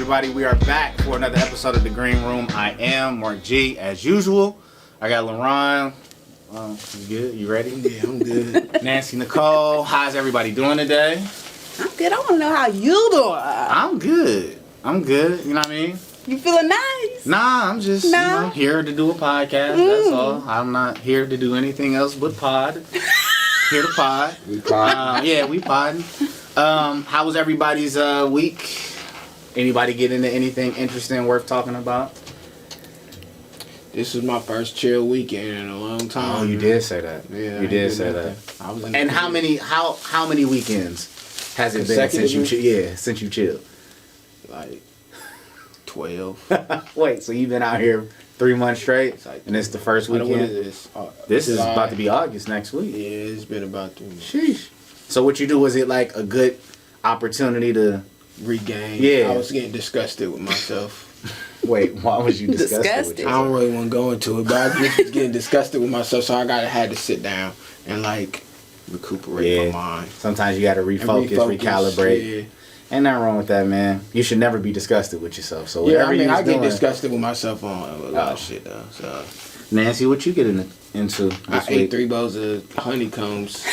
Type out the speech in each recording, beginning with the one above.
everybody? We are back for another episode of The Green Room. I am Mark G, as usual. I got LaRon. You good? You ready? Yeah, I'm good. Nancy Nicole. How's everybody doing today? I'm good. I want to know how you doing. I'm good. You know what I mean? You feeling nice? Nah, I'm just here to do a podcast. That's all. I'm not here to do anything else but pod. Here to pod. We pod. We podding. How was everybody's week? Anybody get into anything interesting worth talking about? This is my first chill weekend in a long time. Oh, you did say that. Yeah, you did say that. I was in and how many weekends has it been since you chilled? Like 12. Wait, so you've been out here 3 months straight, Like, and it's the first weekend. What is this? This is about to be August next week. Yeah, it's been about 3 months. Sheesh. So what you do, was it like a good opportunity to regain? Yeah. I was getting disgusted with myself. Wait, why was you disgusted? Disgusted? With I don't really want to go into it, but I just was getting disgusted with myself, so I had to sit down and like recuperate my mind. Sometimes you got to refocus, recalibrate. Yeah. Ain't nothing wrong with that, man. You should never be disgusted with yourself. So Yeah, whatever I get doing, disgusted with myself on a lot of shit though. So Nancy, what you getting into this I week? ate 3 bowls of honeycombs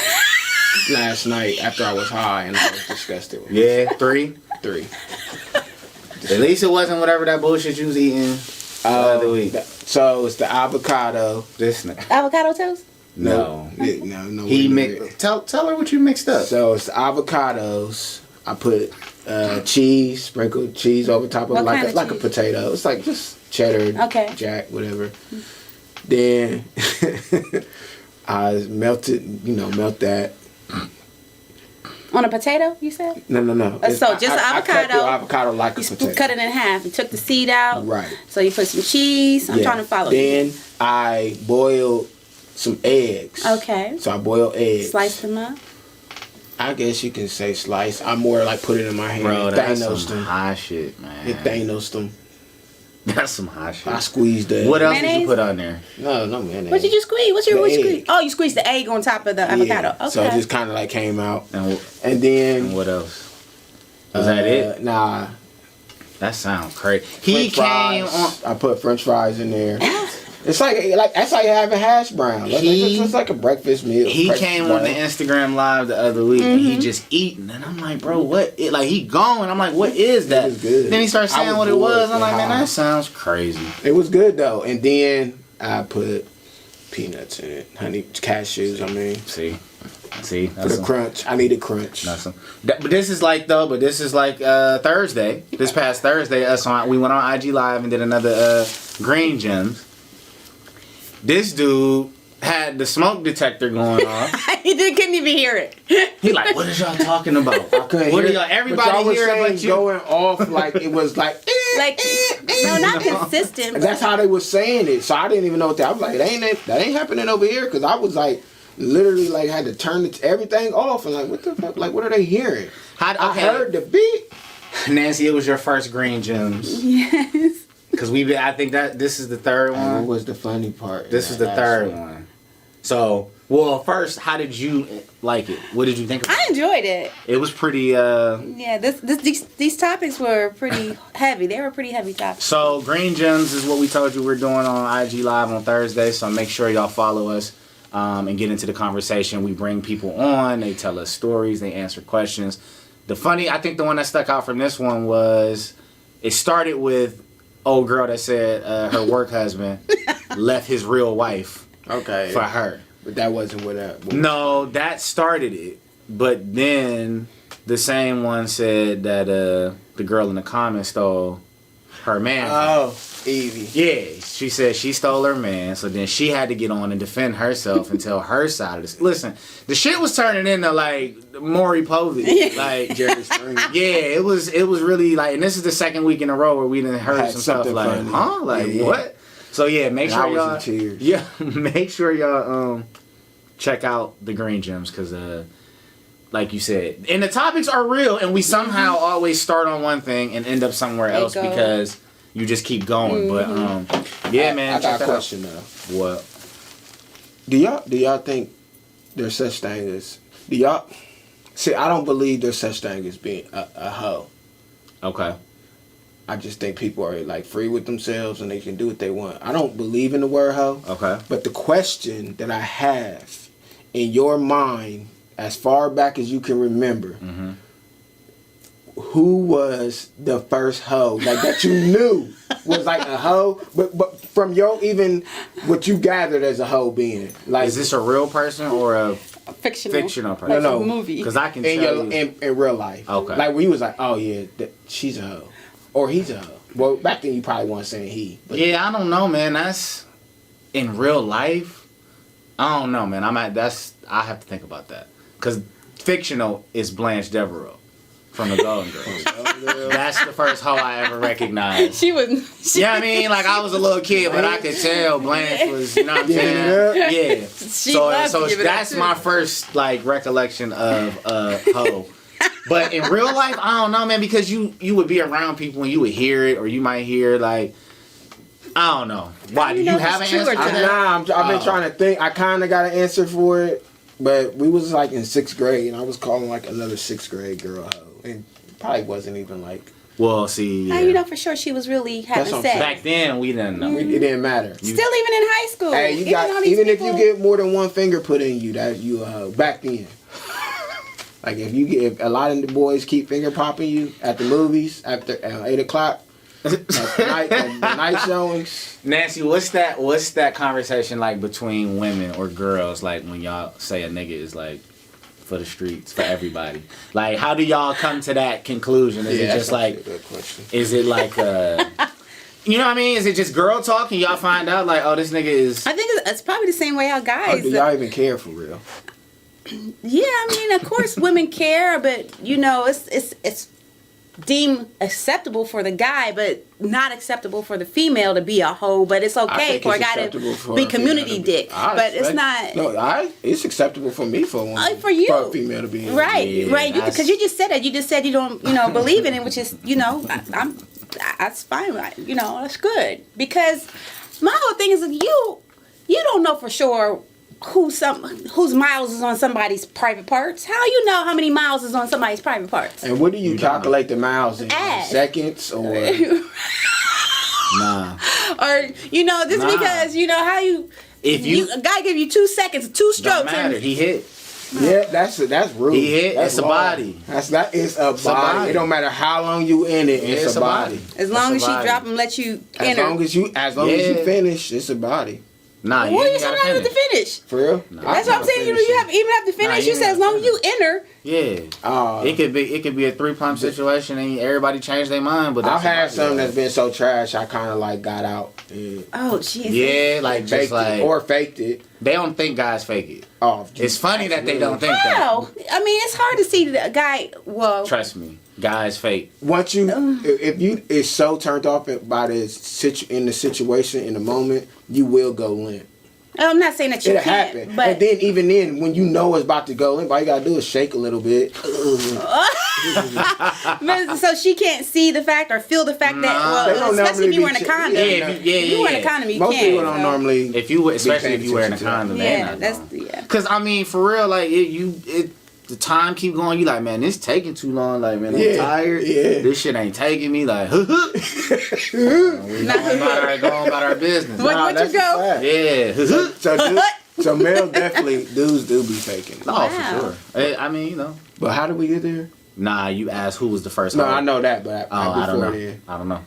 last night after I was high, and I was disgusted with myself. 3? 3. At least it wasn't whatever that bullshit you was eating the other week. So it's the avocado. This Avocado toast? no. No. He mixed. Tell her what you mixed up. So it's the avocados. I put cheese, sprinkled cheese over top of it, like a potato. It's like just cheddar, jack, whatever. Then I melt that. On a potato, you said? No. So just avocado. I cut the avocado like a potato. You cut it in half. You took the seed out. Right. So you put some cheese. I'm trying to follow Then you. I boiled some eggs. Okay. So I boiled eggs. Slice them up. I guess you can say slice. I more like put it in my hand. Bro, that's Thanos some high shit, man. It Thanos them. That's some high shit. I squeezed that. What else did you put on there? No mayonnaise. What did you squeeze? What you squeeze? egg. Oh, you squeezed the egg on top of the avocado. Okay. So it just kind of like came out. And then what else? Was that it? Nah. That sounds crazy. He came on. I put French fries in there. It's like that's how you have a Hashbrowns. It's like a breakfast meal. He came on the Instagram live the other week and he just eating, and I'm like, bro, what? He going. I'm like, what is that? It was good. Then he started saying what it was. I'm like, man, that sounds crazy. It was good though. And then I put peanuts in it, honey, cashews. I mean, See, for the crunch. I need a crunch. But this is like Thursday. This past Thursday, we went on IG Live and did another Green Gems. This dude had the smoke detector going off. Couldn't even hear it. He like, what is y'all talking about? I couldn't what hear are y'all? it. Everybody but y'all was here saying but you. Going off like it was like. No, not consistent. That's how they was saying it. So I didn't even know what that. I was like, that ain't happening over here, because I was like, literally like had to turn everything off and like, what the fuck? Like, what are they hearing? I heard the beat. Nancy, it was your first Green Gems. Yes. Because I think that this is the third one. What was the funny part? This is the third one. So, first, how did you like it? What did you think about it? I enjoyed it. It was pretty, Yeah, these topics were pretty heavy. They were pretty heavy topics. So, Green Gems is what we told you we're doing on IG Live on Thursday. So, make sure y'all follow us and get into the conversation. We bring people on. They tell us stories. They answer questions. I think the one that stuck out from this one was, it started with old girl that said her work husband left his real wife for her. But that wasn't what that was. No, that started it. But then the same one said that the girl in the comments stole her man. Oh, Evie. Yeah, she said she stole her man. So then she had to get on and defend herself and tell her side of this. Listen, the shit was turning into like Maury Povich, like Jerry Springer. Yeah, it was really like, and this is the second week in a row where we done heard some stuff like, funny. Huh? Like what? So yeah, make sure y'all. I was in tears. Yeah, make sure y'all check out the Green Gems, because like you said, and the topics are real, and we somehow always start on one thing and end up somewhere else because you just keep going. But man, I got a question though. What? Do y'all think there's such thing as I don't believe there's such thing as being a hoe. Okay. I just think people are like free with themselves and they can do what they want. I don't believe in the word hoe. Okay. But the question that I have in your mind, as far back as you can remember, who was the first hoe like that you knew was like a hoe? But from your even what you gathered as a hoe being like, is this a real person or a fictional person? No, movie. Because I can tell in real life. Okay. Like where you was like, oh yeah, she's a hoe, or he's a hoe. Well, back then you probably weren't saying he. But yeah, I don't know, man. That's in real life. I don't know, man. I have to think about that because fictional is Blanche Devereaux from the Golden Girls. That's the first hoe I ever recognized. She was. Yeah, I mean, like I was a little kid, but I could tell Blanche was, you know what I'm saying? Yeah. So that's my first like recollection of hoe. But in real life, I don't know, man, because you would be around people and you would hear it, or you might hear like, I don't know. Why do you have an answer? I've been trying to think. I kind of got an answer for it, but we was like in 6th grade, and I was calling like another 6th grade girl hoe. And probably wasn't even like. Well, see. How you know for sure she was really having sex? Back then, we didn't know. It didn't matter. Still, even in high school. Hey, even if you get more than one finger put in you, that you back then. Like if a lot of the boys keep finger popping you at the movies after 8 o'clock, the night showings. Nancy, what's that conversation like between women or girls? Like when y'all say a nigga is like. For the streets, for everybody. Like, how do y'all come to that conclusion? Is it just like, is it like, you know what I mean? Is it just girl talk and y'all find out like, oh, this nigga is... I think it's probably the same way our guys... do y'all even care for real? Yeah, I mean, of course women care, but, you know, it's deemed acceptable for the guy, but not acceptable for the female to be a hoe. But it's okay for a guy to be community dick. But it's not. No, it's acceptable for me for a woman. For you, for a female to be right. Because you just said that. You just said you don't, believe in it, which is, that's fine. You know, that's good. Because my whole thing is you don't know for sure whose miles is on somebody's private parts. How you know how many miles is on somebody's private parts? And what do you calculate the miles in? Seconds or nah? Or because how you a guy give you 2 seconds, 2 strokes. Don't matter. He hit. Yeah, that's rude. He hit. That's it's a body. It's a body. It don't matter how long you in it. It's a body. As long as she drop and let you enter. As long as you finish, it's a body. Nah, you sometimes have to finish. For real? Nah, that's what I'm saying. You even have to finish. You said as long as you enter. Yeah. It could be a 3-pump situation and everybody changed their mind. But I've had something that's been so trash I kind of like got out. Oh Jesus. Yeah, like just like or faked it. They don't think guys fake it. Oh, it's funny that they don't think that. I mean, it's hard to see the guy. Well, trust me, guys fake. Once if you is so turned off by the situation in the moment, you will go limp. I'm not saying that you can't, happen. But and then even then, when you know it's about to go limp, all you gotta do is shake a little bit. So she can't see the fact or feel the fact that, especially if you wearing a condom. You wearing a condom, you Most can't. People don't normally. Especially if you wearing a condom. Because I mean, for real, like the time keep going. You like, man, this taking too long. Like, man, I'm tired. Yeah. This shit ain't taking me. Like, we going about our business. What you go? Yeah. So male definitely dudes do be faking. Oh, for sure. I mean, But how did we get there? Nah, you asked who was the first. No, I know that, but I don't know. I don't know.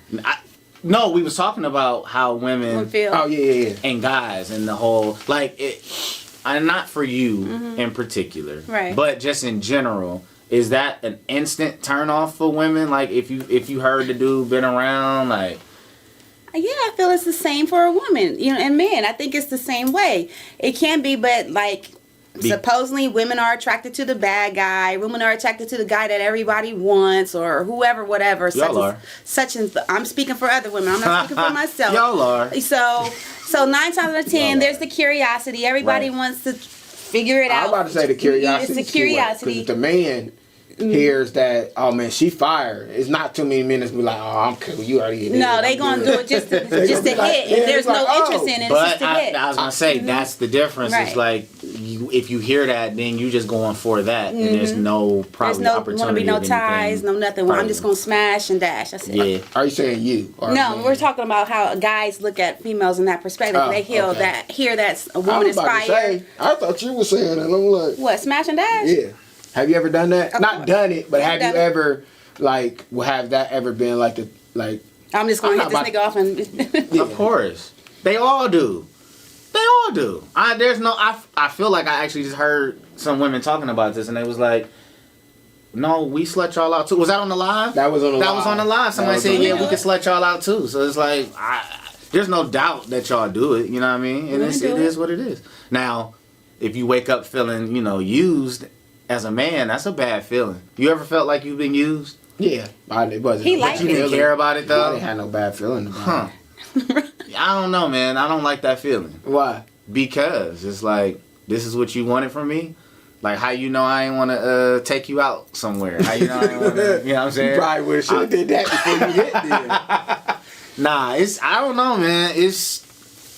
No, we was talking about how women feel. Oh yeah. And guys and the whole and not for you in particular, right? But just in general, is that an instant turn off for women? Like if you heard the dude been around, like. Yeah, I feel it's the same for a woman, and men. I think it's the same way. It can be, but supposedly women are attracted to the bad guy. Women are attracted to the guy that everybody wants, or whoever, whatever. Y'all are. I'm speaking for other women. I'm not speaking for myself. Y'all are. So 9 times out of 10, there's the curiosity. Everybody wants to figure it out. I'm about to say the curiosity. It's the curiosity. Because the man hears that, oh man, she fired. It's not too many minutes to be like, oh, I'm cool. You already did. No, they gonna do it just to hit. If there's no interest in it, it's just a hit. But I was gonna say that's the difference. Right. It's like if you hear that, then you just going for that, and there's no probably opportunity. There's no ties, no nothing. Well, I'm just gonna smash and dash. That's it. Yeah. Are you saying you? No, we're talking about how guys look at females in that perspective. They hear that a woman is fire. I thought you were saying that. I'm like, what, smash and dash? Yeah. Have you ever done that? Of Not course. done it, but have you done it. ever have that ever been like the like? I'm just gonna hit this nigga off and. Of course, they all do. They all do. I feel like I actually just heard some women talking about this, and they was like, "No, we slut y'all out too." Was that on the live? That was on the live. That was on the live. Somebody said, "Yeah, we could slut y'all out too." So it's like, there's no doubt that y'all do it. You know what I mean? And it is what it is. Now, if you wake up feeling, used as a man, that's a bad feeling. You ever felt like you've been used? Yeah, it wasn't. He liked You didn't care about it though. I didn't have no bad feeling about it. I don't know, man. I don't like that feeling. Why? Because it's like, this is what you wanted from me? Like, how you know I ain't want to take you out somewhere? How you know I ain't want to, you know what I'm saying? You probably would have did that before you hit there. Nah, I don't know, man.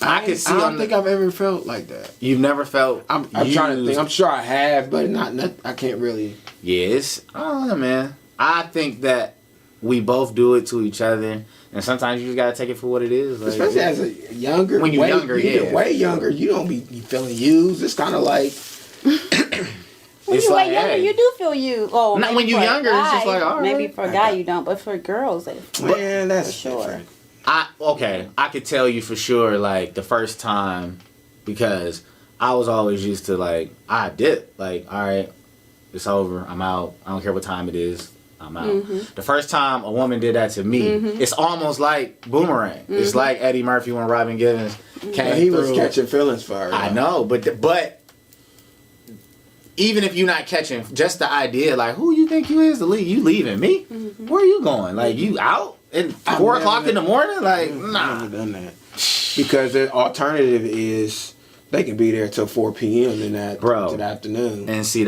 I don't think I've ever felt like that. You've never felt I'm trying to think. I'm sure I have, but not I can't really. Yeah, I don't know, man. I think that we both do it to each other. And sometimes you just gotta take it for what it is. Like, especially as a younger, when you're younger, way younger, you don't be feeling used. It's kind of like when you're way younger, you do feel used. Oh, not when you're younger. It's just like, all right. Maybe for a guy you don't, but for girls, man, that's for sure. Different. I could tell you for sure, like the first time, because I was always used to like I dip, like all right, it's over, I'm out. I don't care what time it is. I'm out. Mm-hmm. The first time a woman did that to me, it's almost like Boomerang. Mm-hmm. It's like Eddie Murphy when Robin Givens came he through. was catching feelings for her. I know, but even if you're not catching, just the idea, like, who you think you is to leave? You leaving me? Mm-hmm. Where are you going? Like, you out at 4 o'clock in the morning? Like, nah. I've never done that. Because the alternative is they can be there till 4 p.m. in that afternoon. And see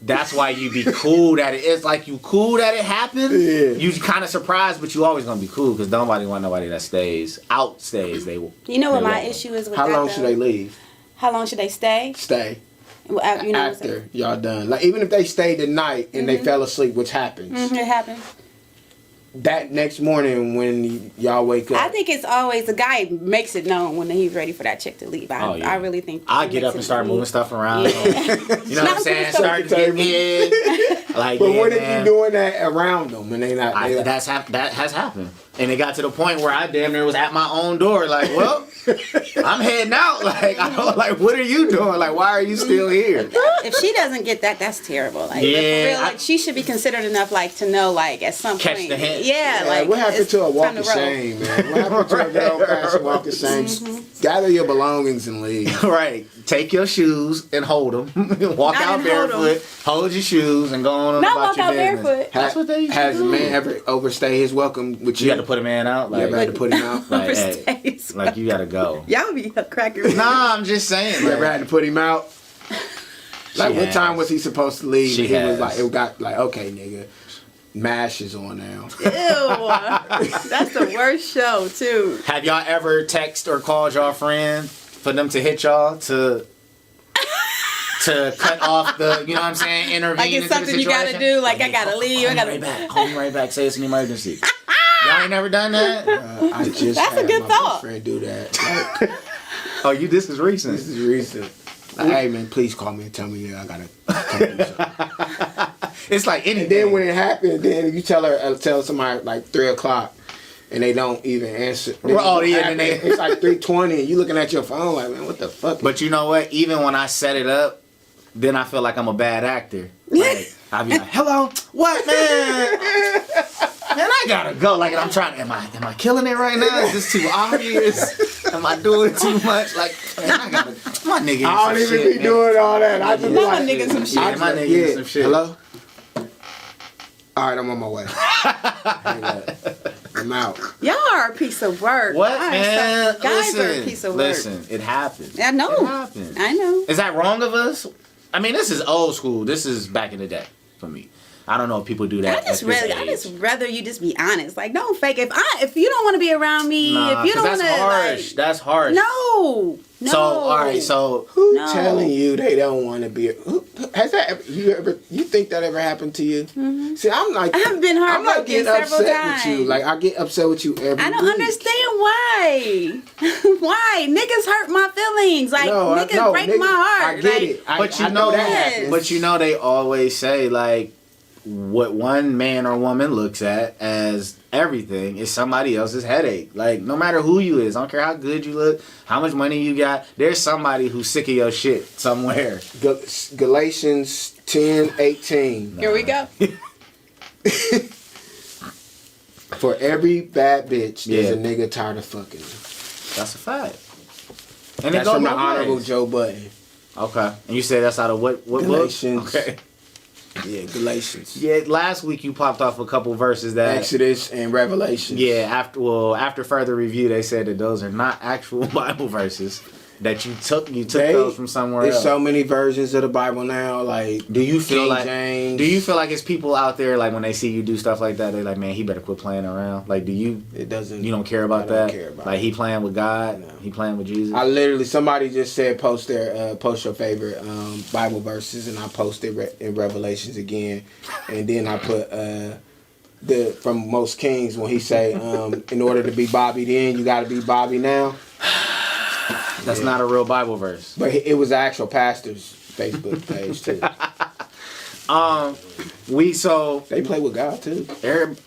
that's why you be cool that it's like you cool that it happened. Yeah. You kind of surprised, but you always gonna be cool because nobody want nobody that stays. You know what my issue is with how long should they leave? How long should they stay? Stay. After y'all done, like even if they stayed the night and they fell asleep, which happens. It happens. That next morning when y'all wake up, I think it's always the guy makes it known when he's ready for that chick to leave. I really think I get up and start moving stuff around. Yeah. You know what I'm saying? Start to get in. Like, but what if you doing that around them and they not? That has happened, and it got to the point where I damn near was at my own door. Like, well, I'm heading out. Like, what are you doing? Like, why are you still here? If she doesn't get that, that's terrible. Like, for real, like she should be considered enough, like to know, like at some catch point. The hint. Yeah, like what happened to a walk of shame, man? What happened to a girl fashion walk of shame? Gather your belongings and leave. Right. Take your shoes and hold them. Walk out barefoot. Hold your shoes and go on about your business. Barefoot. That's what they used to do. Has a man ever overstayed his welcome with you? You had to put a man out. Like, you ever had to put him out? Like, hey, like you gotta go. Y'all be cracking. Nah, I'm just saying. You ever had to put him out? Like, what time was he supposed to leave? He was like, it got like, okay, nigga, MASH is on now. Ew, that's the worst show too. Have y'all ever text or called y'all friend for them to hit y'all to cut off the, you know what I'm saying, intervene? Like it's something you gotta do. Like I gotta leave. Call me right back. Call me right back. Say it's an emergency. Y'all ain't never done that? I just that's had a good my thought. friend do that. Like, oh, this is recent. This is recent. Like, hey man, please call me and tell me I gotta come do something. It's like anything. And then when it happened, then you tell somebody like 3 o'clock and they don't even answer. It's like 3:20 and you looking at your phone like, man, what the fuck? But you know what? Even when I set it up, then I feel like I'm a bad actor. Like, I be like, hello, what, man? Man, I gotta go. Like, I'm trying. Am I killing it right now? Is this too obvious? Am I doing too much? Like, man, I gotta. My nigga. I don't even be doing all that. I just my nigga some shit. Yeah, my nigga some shit. Hello. All right, I'm on my way. I'm out. Y'all are a piece of work. What, man? Guys are a piece of work. Listen, it happened. I know. It happened. I know. Is that wrong of us? I mean, this is old school. This is back in the day for me. I don't know if people do that. I just rather you just be honest. Like, don't fake it. If you don't want to be around me, if you don't want to, that's harsh. like, that's harsh. No. No. So all right, so who telling you they don't want to be? Has that you think that ever happened to you? Mm-hmm. See, I'm like, I have been heartbroken I'm like getting several upset times. with you. Like I get upset with you every. I don't week. understand why. Why niggas hurt my feelings? Like niggas break my heart. I get it. But I know that happens. But you know they always say like what one man or woman looks at as everything is somebody else's headache. Like no matter who you is, I don't care how good you look, how much money you got, there's somebody who's sick of your shit somewhere. Galatians 10:18. Here we go. For every bad bitch, there's a nigga tired of fucking. That's a fact. And that's from the Honorable Joe Budden. Okay. And you say that's out of what Galatians. book? Okay. Yeah, Galatians. Yeah, last week you popped off a couple verses that Exodus and Revelation. Yeah, after further review, they said that those are not actual Bible verses. That you took those from somewhere else. There's so many versions of the Bible now. Like, do you feel King like James. Do you feel like it's people out there like when they see you do stuff like that, they're like, man, he better quit playing around. Like, It doesn't. You don't care about that. I don't care about like he playing with God. No. He playing with Jesus. I literally somebody just said post your favorite Bible verses, and I posted in Revelations again, and then I put from Most Kings when he say in order to be Bobby then you got to be Bobby now. That's not a real Bible verse. But it was the actual pastor's Facebook page too. They play with God too.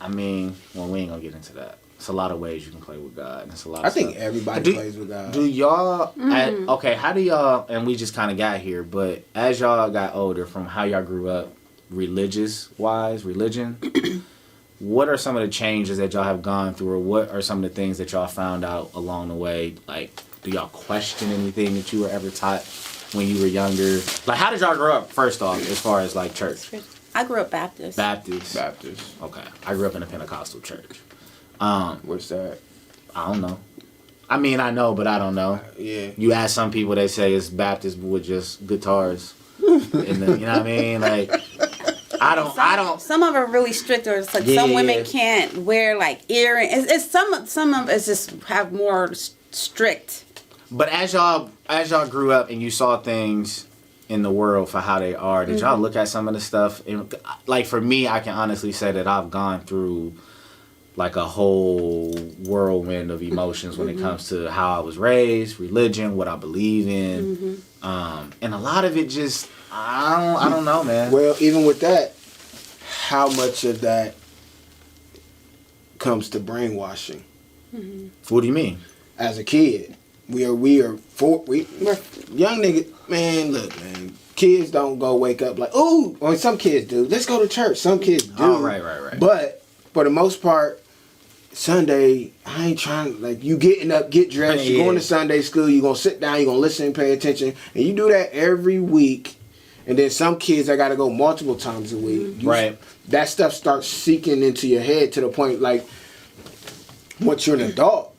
I mean, well, we ain't gonna get into that. It's a lot of ways you can play with God. And it's a lot. I think everybody plays with God. Do y'all? Okay, how do y'all? And we just kind of got here, but as y'all got older, from how y'all grew up, religion. What are some of the changes that y'all have gone through, or what are some of the things that y'all found out along the way? Like, do y'all question anything that you were ever taught when you were younger? Like, how did y'all grow up, first off, as far as, like, church? I grew up Baptist. Baptist. Okay. I grew up in a Pentecostal church. What's that? I don't know. I mean, I know, but I don't know. Yeah. You ask some people, they say it's Baptist with just guitars. You know what I mean? Like... I don't. Some of them are really strict, or it's like some women can't wear like earrings. It's some of us just have more strict. But as y'all grew up and you saw things in the world for how they are, did y'all look at some of the stuff? Like for me, I can honestly say that I've gone through like a whole whirlwind of emotions when it comes to how I was raised, religion, what I believe in, and a lot of it just. I don't know, man. Well, even with that, how much of that comes to brainwashing? Mm-hmm. What do you mean? As a kid, we're young niggas. Man, look, man. Kids don't go wake up like, ooh. Or some kids do. Let's go to church. Some kids do. Oh, right. But for the most part, Sunday, I ain't trying, like, you getting up, get dressed, you going to Sunday school, you gonna sit down, you gonna listen and pay attention, and you do that every week. And then some kids, I gotta go multiple times a week. That stuff starts seeking into your head to the point, like, once you're an adult,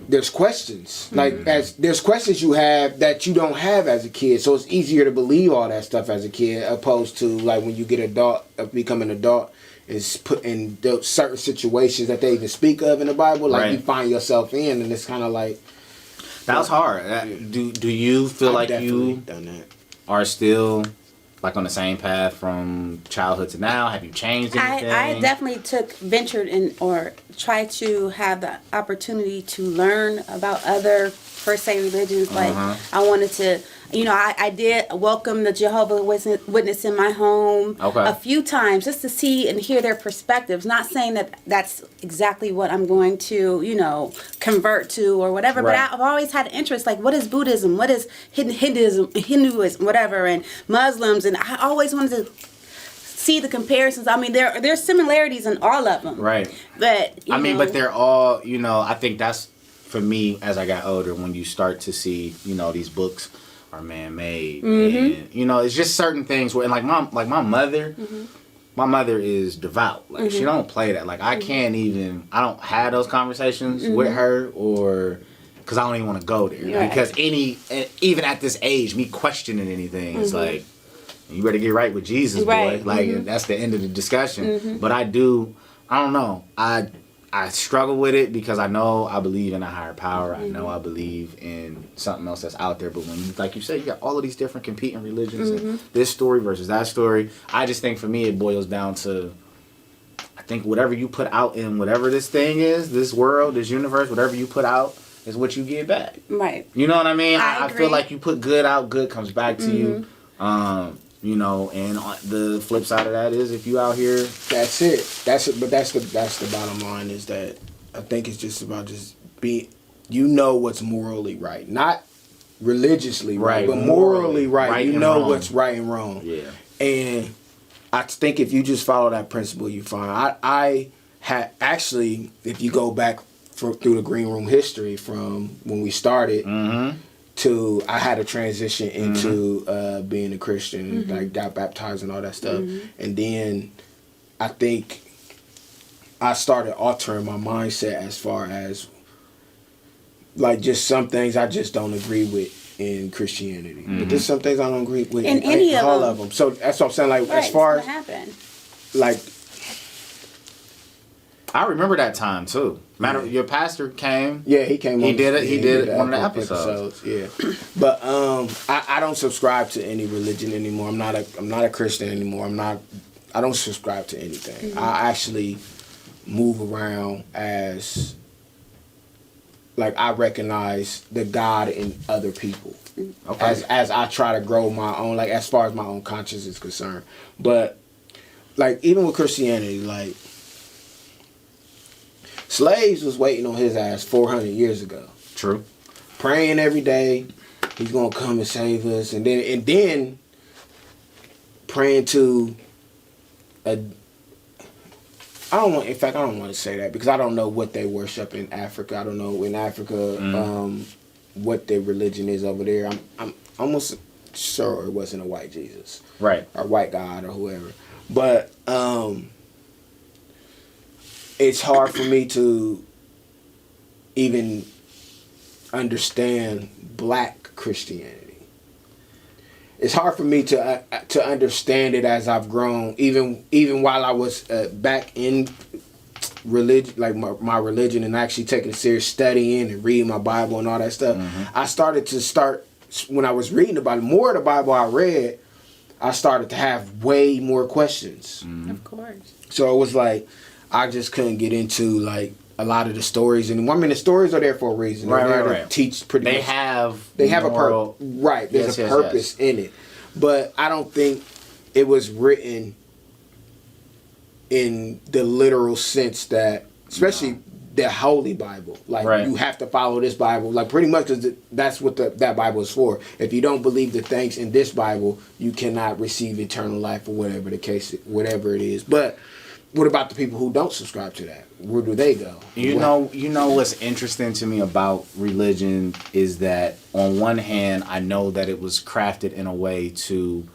there's questions. Like, there's questions you have that you don't have as a kid. So it's easier to believe all that stuff as a kid, opposed to, like, when you get become an adult, is put in those certain situations that they even speak of in the Bible, like you find yourself in, and it's kind of like. That was hard. Do you feel like you done that. Are still like on the same path from childhood to now? Have you changed anything? I definitely ventured in or tried to have the opportunity to learn about other per se religions. Like I wanted to, I did welcome the Jehovah's Witness in my home a few times just to see and hear their perspectives. Not saying that that's exactly what I'm going to, convert to or whatever, but I've always had an interest. Like, what is Buddhism? What is Hinduism, whatever, and Muslims, and I always wanted to see the comparisons. I mean, there's similarities in all of them. Right. But but they're all, I think that's for me as I got older when you start to see, these books are man-made, and it's just certain things where, and like my mother, my mother is devout. Like she don't play that. Like I don't have those conversations with her, or because I don't even want to go there. Because even at this age, me questioning anything is like, you better get right with Jesus, boy. Like that's the end of the discussion. But I don't know. I struggle with it because I know I believe in a higher power. I know I believe in something else that's out there. But when, like you said, you got all of these different competing religions and this story versus that story. I just think for me it boils down to, I think whatever you put out in whatever this thing is, this world, this universe, whatever you put out is what you get back. Right. You know what I mean? I feel like you put good out, good comes back to you. You know, and the flip side of that is if you out here, that's it. That's it. But that's the bottom line is that I think it's just about what's morally right, not religiously right, but morally right. You know what's right and wrong. Yeah. And I think if you just follow that principle, you find. I had actually, if you go back through the green room history from when we started. To I had a transition into being a Christian, like got baptized and all that stuff, and then I think I started altering my mindset as far as like just some things I just don't agree with in Christianity, but there's some things I don't agree with in any all of them. So that's what I'm saying. Like as far as like. I remember that time too. Your pastor came. Yeah, he came. He did it. He did one of the episodes. Yeah, but I don't subscribe to any religion anymore. I'm not a Christian anymore. I don't subscribe to anything. I actually move around as like I recognize the God in other people. Okay. As I try to grow my own, like as far as my own conscience is concerned. But like even with Christianity, like. Slaves was waiting on his ass 400 years ago. True. Praying every day, he's gonna come and save us, and then praying to a. I don't want to say that because I don't know what they worship in Africa. I don't know in Africa what their religion is over there. I'm almost sure it wasn't a white Jesus, right, or white God or whoever, but. It's hard for me to even understand black Christianity. It's hard for me to understand it as I've grown, even while I was back in religion, like my religion, and actually taking it serious, studying and reading my Bible and all that stuff. I started when I was reading the Bible, more of the Bible I read, I started to have way more questions. Of course. So it was like. I just couldn't get into like a lot of the stories anymore. I mean, the stories are there for a reason. They're there to teach pretty much. They have a purpose. Right. There's a purpose in it. But I don't think it was written in the literal sense that, especially the Holy Bible. Like you have to follow this Bible. Like pretty much because that's what that Bible is for. If you don't believe the things in this Bible, you cannot receive eternal life or whatever it is. But what about the people who don't subscribe to that? Where do they go? You know what's interesting to me about religion is that on one hand, I know that it was crafted in a way to,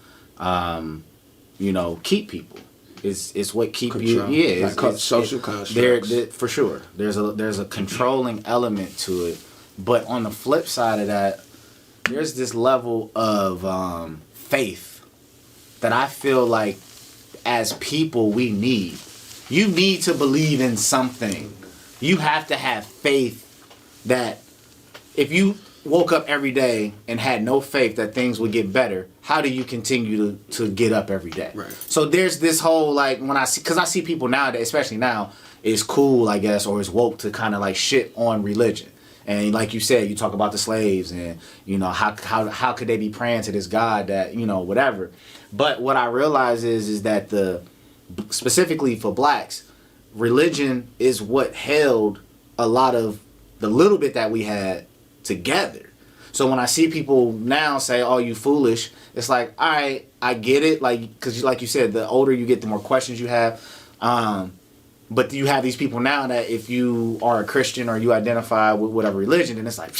keep people. It's what keep Control. you. Yeah, it's social constructs. For sure. There's a controlling element to it, but on the flip side of that, there's this level of faith that I feel like as people we need. You need to believe in something. You have to have faith that if you woke up every day and had no faith that things would get better, how do you continue to get up every day? Right. So there's this whole like because I see people nowadays, especially now, it's cool, I guess, or it's woke to kind of like shit on religion. And like you said, you talk about the slaves and, how could they be praying to this God that, whatever. But what I realize is that specifically for blacks, religion is what held a lot of the little bit that we had together. So when I see people now say, "Oh, you foolish," it's like, all right, I get it. Like, because like you said, the older you get, the more questions you have. But you have these people now that if you are a Christian or you identify with whatever religion, then it's like,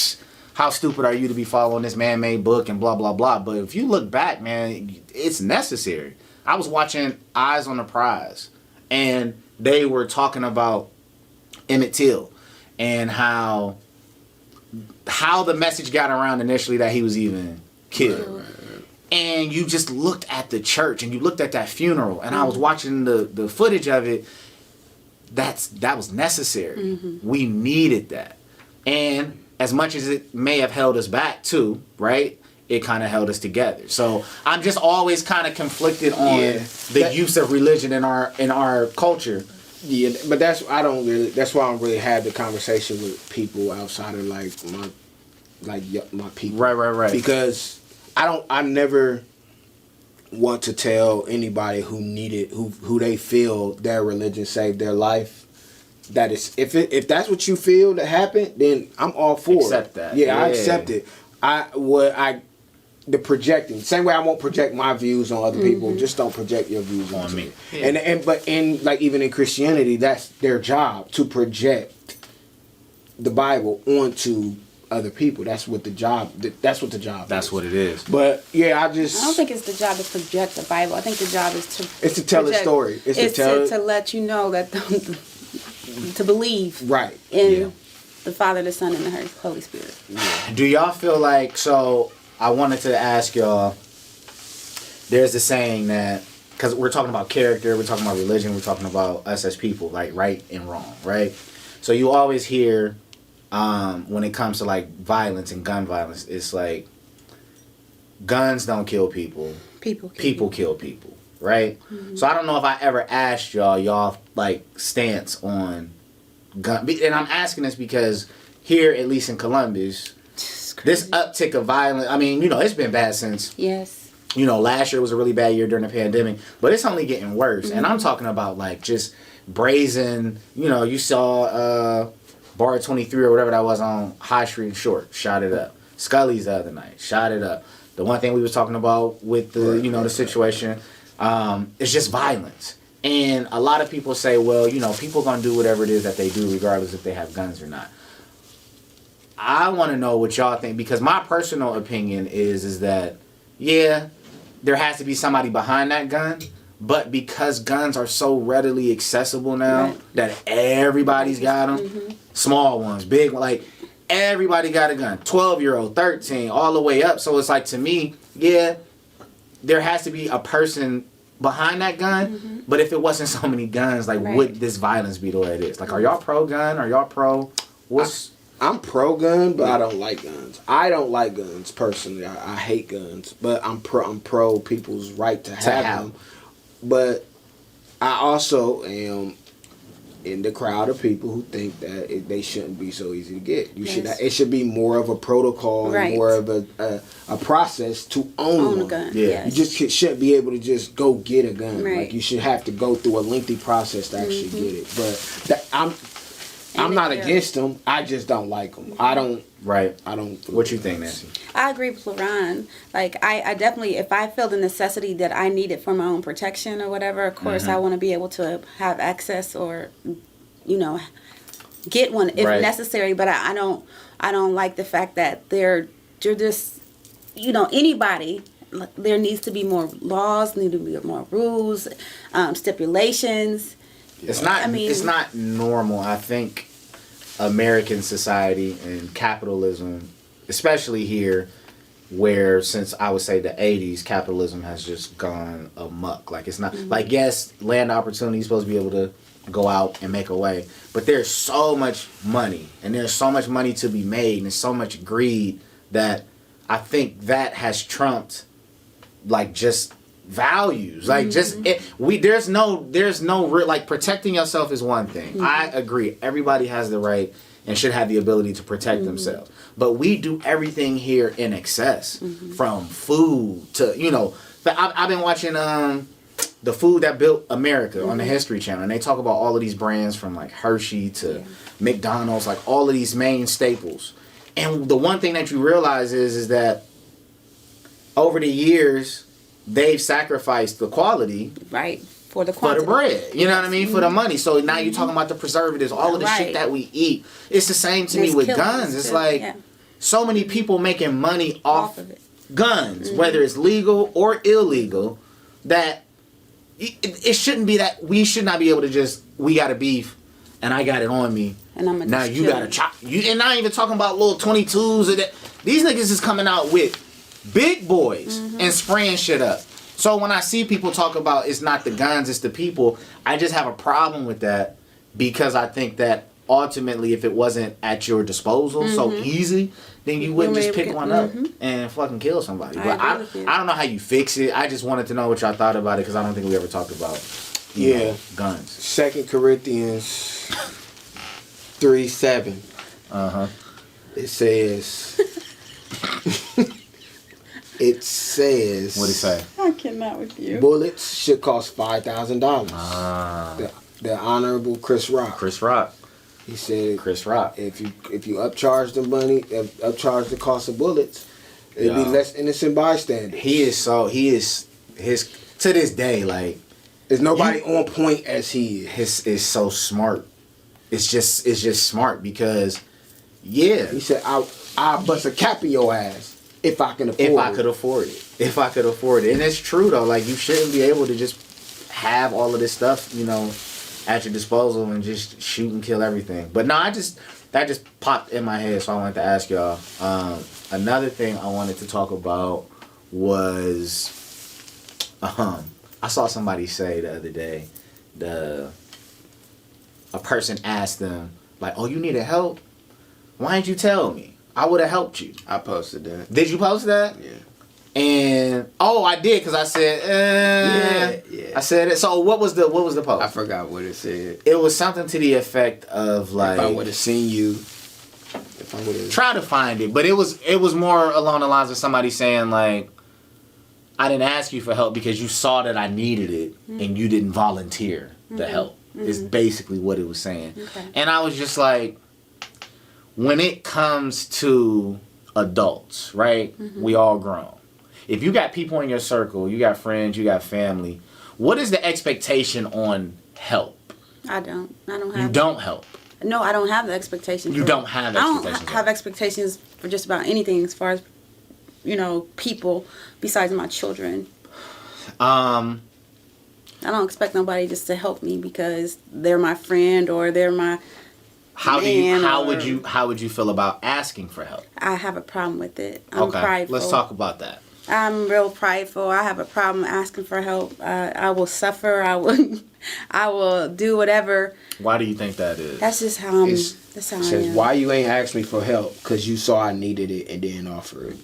how stupid are you to be following this man-made book and blah, blah, blah. But if you look back, man, it's necessary. I was watching Eyes on the Prize, and they were talking about Emmett Till and how the message got around initially that he was even killed. And you just looked at the church and you looked at that funeral, and I was watching the footage of it. that was necessary. We needed that. And as much as it may have held us back too, right? It kind of held us together. So I'm just always kind of conflicted on the use of religion in our culture. Yeah, but that's why I don't really have the conversation with people outside of my people. Right. Because I never want to tell anybody who they feel their religion saved their life. That is, if that's what you feel that happened, then I'm all for accept it. That. Yeah, I accept it. The projecting, same way I won't project my views on other people, just don't project your views on me. Yeah. But even in Christianity, that's their job, to project the Bible onto other people. That's what the job That's what it is. But yeah, I don't think it's the job to project the Bible. I think the job is to tell a story. It's to let you know that to believe right in the Father, the Son, and the Holy Spirit. Yeah. Do y'all feel like, so I wanted to ask y'all, there's a saying that, because we're talking about character, we're talking about religion, we're talking about us as people, like right and wrong, right? So you always hear, when it comes to like violence and gun violence, it's like, guns don't kill people. People kill people, right? Mm-hmm. So I don't know if I ever asked y'all like stance on gun, and I'm asking this because here, at least in Columbus, this uptick of violence, I mean, it's been bad since, last year was a really bad year during the pandemic, but it's only getting worse. Mm-hmm. And I'm talking about like just brazen, you saw Bar 23 or whatever that was on High Street and Short, shot it up. Scully's the other night, shot it up. The one thing we was talking about with the, the situation, is just violence. And a lot of people say, well, people gonna do whatever it is that they do regardless if they have guns or not. I want to know what y'all think, because my personal opinion is that, there has to be somebody behind that gun, but because guns are so readily accessible now that everybody's got them, small ones, big ones, like everybody got a gun, 12-year-old, 13, all the way up. So it's like, to me, there has to be a person behind that gun, but if it wasn't so many guns, like would this violence be the way it is? Like, are y'all pro-gun? Are y'all pro? I'm pro-gun, but I don't like guns. I don't like guns personally. I hate guns, but I'm pro people's right to have them. But I also am in the crowd of people who think that they shouldn't be so easy to get. It should be more of a protocol, and more of a process to own a gun. Yeah. You just shouldn't be able to just go get a gun. Like, you should have to go through a lengthy process to actually get it. But I'm not against them. I just don't like them. I don't. Right. I don't. What you think, Nancy? I agree with LaRon. Like, I definitely, if I feel the necessity that I need it for my own protection or whatever, of course, I want to be able to have access or, get one if necessary. But I don't like the fact that you're just, anybody. There needs to be more laws. Need to be more rules, stipulations. It's not. It's not normal. I think American society and capitalism, especially here, where since I would say the 80s, capitalism has just gone amok. Like, it's not like, yes, land opportunity is supposed to be able to go out and make a way, but there's so much money, and there's so much money to be made, and there's so much greed that I think that has trumped like just values. Like, there's no real, like, protecting yourself is one thing. I agree, everybody has the right and should have the ability to protect themselves, but we do everything here in excess, from food to I've been watching the Food That Built America on the History Channel, and they talk about all of these brands from like Hershey to McDonald's, like all of these main staples. And the one thing that you realize is that over the years they've sacrificed the quality for the quantity. For the bread, you know what I mean, for the money. So now you're talking about the preservatives, all of the shit that we eat. It's the same to me with guns. It's like so many people making money off of it. Guns, whether it's legal or illegal, that it shouldn't be that we should not be able to just, we got a beef and I got it on me. And I'm now you got to chop. And not even talking about little 22s. Or that. These niggas is coming out with big boys and spraying shit up. So when I see people talk about it's not the guns, it's the people, I just have a problem with that, because I think that ultimately, if it wasn't at your disposal so easy, then you wouldn't just pick one up and fucking kill somebody. But I don't know how you fix it. I just wanted to know what y'all thought about it because I don't think we ever talked about you know, guns. 2 Corinthians 3:7. It says. It says. What'd it say? I cannot with you. Bullets should cost $5,000. The Honorable Chris Rock. Chris Rock. He said, Chris Rock. If you upcharge the money, upcharge the cost of bullets, it'd be less innocent bystanders. He is to this day, like, there's nobody on point as he is. His is so smart. It's just smart because, he said, I'll bust a cap in your ass if I can afford it. If I could afford it. And it's true though, like, you shouldn't be able to just have all of this stuff, you know, at your disposal and just shoot and kill everything. But no, that just popped in my head, so I wanted to ask y'all. Another thing I wanted to talk about was, I saw somebody say the other day, a person asked them, like, oh, you needed help? Why didn't you tell me? I would have helped you. I posted that. Did you post that? Yeah. And I did because I said, yeah. I said it. So what was the post? I forgot what it said. It was something to the effect of like, if I would have seen you, if I would have try to find it, but it was more along the lines of somebody saying like, I didn't ask you for help because you saw that I needed it and you didn't volunteer the help. Is basically what it was saying. Okay. And I was just like, when it comes to adults, right? We all grown. If you got people in your circle, you got friends, you got family, what is the expectation on help? I don't have. You don't help. No, I don't have the expectations. You don't have expectations. I don't have expectations for just about anything as far as, you know, people besides my children. I don't expect nobody just to help me because they're my friend or they're my How would you feel about asking for help? I have a problem with it. I'm prideful. Let's talk about that. I'm real prideful. I have a problem asking for help. I will suffer. I will do whatever. Why do you think that is? That's just how I'm. That's how I am. Why you ain't asked me for help? Because you saw I needed it and didn't offer it.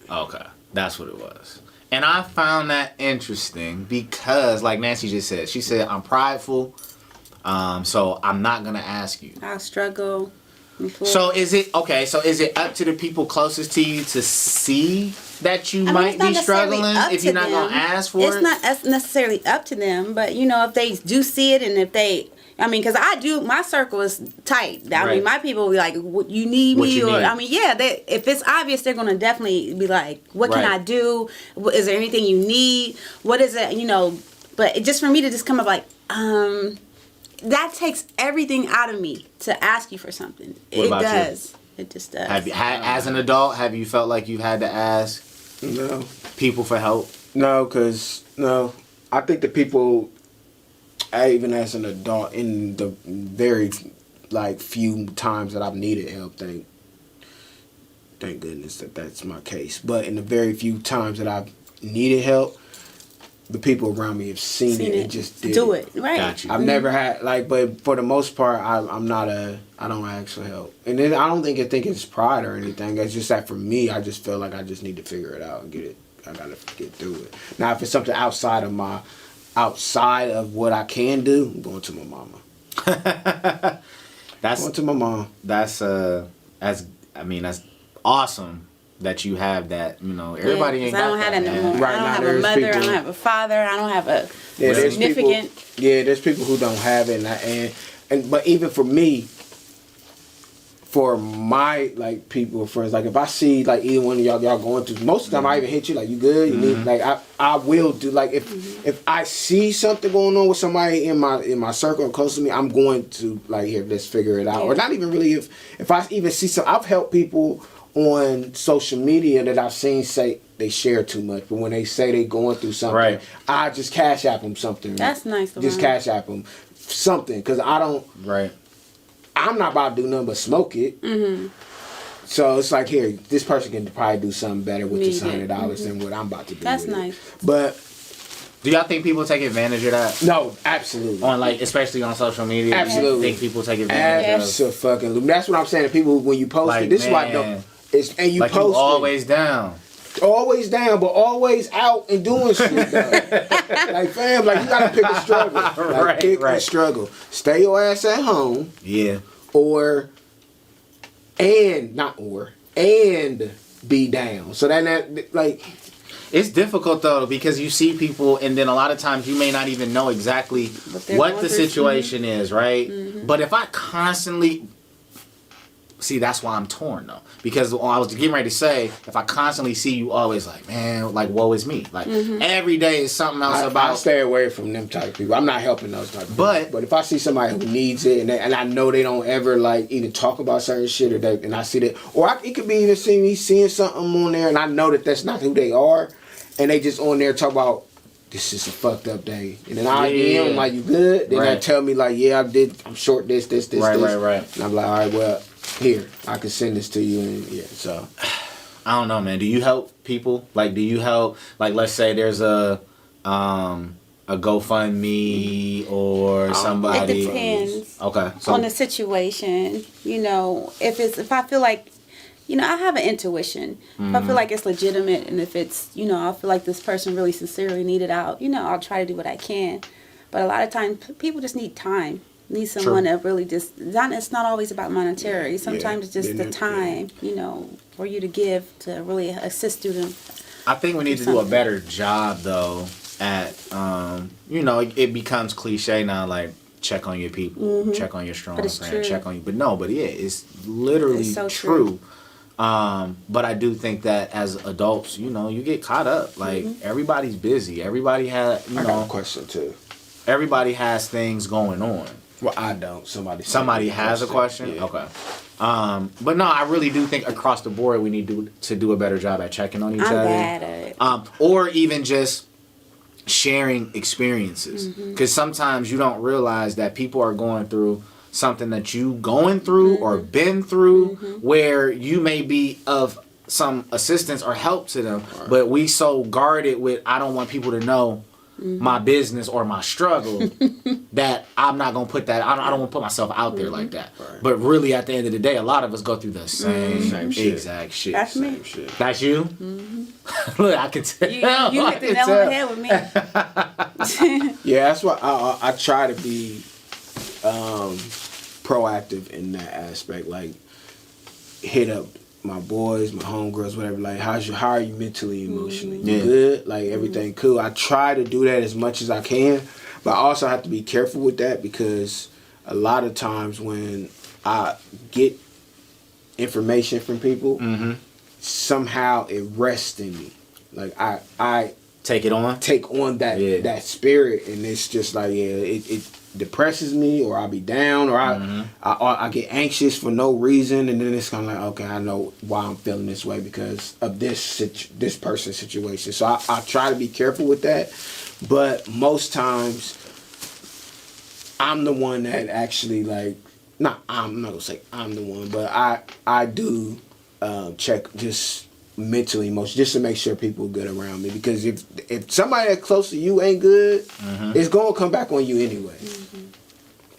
Okay, that's what it was. And I found that interesting because, like Nancy just said, she said, I'm prideful, so I'm not going to ask you. I'll struggle. So is it up to the people closest to you to see that you might be struggling if you're not going to ask for it? It's not necessarily up to them, but, you know, if they do see it and if they... I mean, because my circle is tight. I mean, my people will be like, you need me? I mean, if it's obvious, they're going to definitely be like, what can I do? Is there anything you need? What is it? You know, but just for me to just come up like, that takes everything out of me to ask you for something. It does. It just does. As an adult, have you felt like you've had to ask people for help? No, I think the people... even as an adult, in the very few times that I've needed help, thank goodness that's my case. But in the very few times that I've needed help, the people around me have seen it and just did do it. Right. Got you. I've never had but for the most part, I don't ask for help, and then I don't think it's pride or anything. It's just that for me, I just feel like I just need to figure it out and get it. I gotta get through it. Now, if it's something outside of what I can do, I'm going to my mama. Going to my mom. That's awesome that you have that. You know, everybody ain't got that. I don't have that no more. Right I don't now, have a mother. I don't have a father. I don't have a significant. There's people who don't have it, and but even for me, for my people or friends, if I see either one of y'all going through, most of the time I even hit you you good, you need I will do if I see something going on with somebody in my circle and close to me, I'm going to here, let's figure it out. Or not even really if I even see some. I've helped people on social media that I've seen say they share too much, but when they say they going through something, I just cash app them something. That's nice. Just cash app them something because I don't. Right. I'm not about to do nothing but smoke it. Mm-hmm. So it's here, this person can probably do something better with this $100 than what I'm about to do. That's with nice. But Do y'all think people take advantage of that? No, absolutely. On like, especially on social media? Absolutely. Think people take advantage of? Absolutely. That's what I'm saying to people when you post it. This is why I don't. And you like post you always down. Always down, but always out and doing shit though. Like fam, like you gotta pick a struggle. Like pick a struggle. Stay your ass at home. Yeah. And be down. So then that like it's difficult though because you see people and then a lot of times you may not even know exactly what the situation is, right? Mm-hmm. But if I constantly see, that's why I'm torn though. Because I was getting ready to say, if I constantly see you always like, man, like woe is me. Like every day is something else about. I stay away from them type of people. I'm not helping those type of people. But if I see somebody who needs it and I know they don't ever like even talk about certain shit and I see that, it could be even seeing something on there and I know that that's not who they are, and they just on there talk about this is a fucked up day, and then I DM like you good, then they tell me like I'm short this right, and I'm like all right, well. Here, I can send this to you, and so. I don't know, man. Do you help people? Like, do you help? Like, let's say there's a GoFundMe or somebody. It depends. Okay. On the situation, if I feel like, I have an intuition. If I feel like it's legitimate, and if it's, I feel like this person really sincerely need it out, I'll try to do what I can. But a lot of times, people just need time. Need someone that really just, it's not always about monetary. Sometimes it's just the time, for you to give to really assist them. I think we need to do a better job, though, at, it becomes cliche now, like, check on your people, check on your strong friend, check on you. But it's literally it's so true. But I do think that as adults, you get caught up. Like, everybody's busy. Everybody has, I got a question, too. Everybody has things going on. Well, I don't. Somebody has a question? Yeah. Okay. But no, I really do think across the board we need to do a better job at checking on each other. Bad at it. Or even just sharing experiences. Because sometimes you don't realize that people are going through something that you going through or been through where you may be of some assistance or help to them. Right. But we so guarded with, I don't want people to know my business or my struggle that I'm not gonna put that. I don't want to put myself out there like that. Right. But really, at the end of the day, a lot of us go through the same exact shit. That's me. That's you. Look, I can tell. You hit the nail on the head with me. Yeah, that's why I try to be proactive in that aspect. Like, hit up my boys, my homegirls, whatever, like, how are you mentally, emotionally? You good? Like, everything cool? I try to do that as much as I can, but I also have to be careful with that because a lot of times when I get information from people, somehow it rests in me. Like, I take on that spirit, and it's just like, it depresses me, or I'll be down, or I get anxious for no reason, and then it's kind of like, okay, I know why I'm feeling this way because of this person's situation. So I try to be careful with that, but most times I'm the one that actually, like, I'm not gonna say I'm the one, but I do check just mentally, emotionally, just to make sure people are good around me, because if somebody that's close to you ain't good, it's gonna come back on you anyway.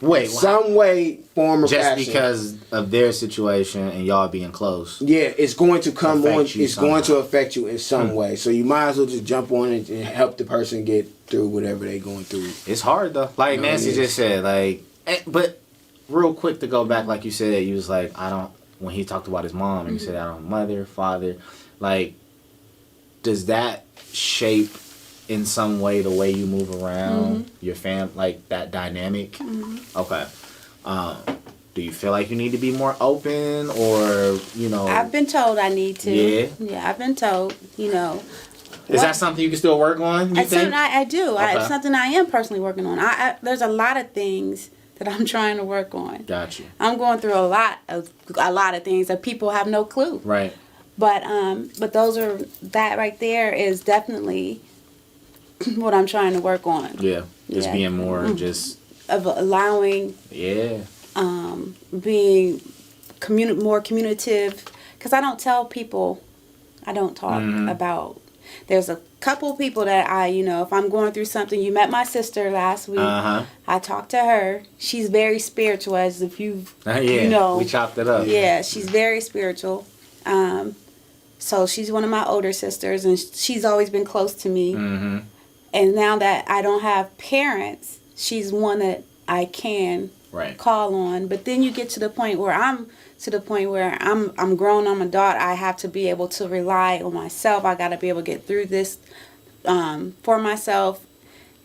Wait, some way, form, or just fashion. Because of their situation and y'all being close. Yeah, it's going to come on. It's going to affect you in some way. So you might as well just jump on it and help the person get through whatever they're going through. It's hard though. Like Nancy just said, like, but real quick to go back, like you said, you was like, when he talked about his mom, and you said, I don't, mother, father, like, does that shape in some way the way you move around your fam, like that dynamic? Okay. Do you feel like you need to be more open, or I've been told I need to. Yeah, I've been told. Is that something you can still work on? You think? I do. Okay. It's something I am personally working on. There's a lot of things that I'm trying to work on. Got you. I'm going through a lot of things that people have no clue. Right. But that right there is definitely what I'm trying to work on. Yeah. Just being more just of allowing. Yeah. Being more communicative, because I don't tell people. I don't talk about. There's a couple people that I, if I'm going through something, you met my sister last week. I talked to her. She's very spiritual, as if you've, we chopped it up. Yeah, she's very spiritual. So she's one of my older sisters, and she's always been close to me. Mm-hmm. And now that I don't have parents, she's one that I can call on. But then you get to the point where I'm grown, I'm an adult. I have to be able to rely on myself. I got to be able to get through this for myself.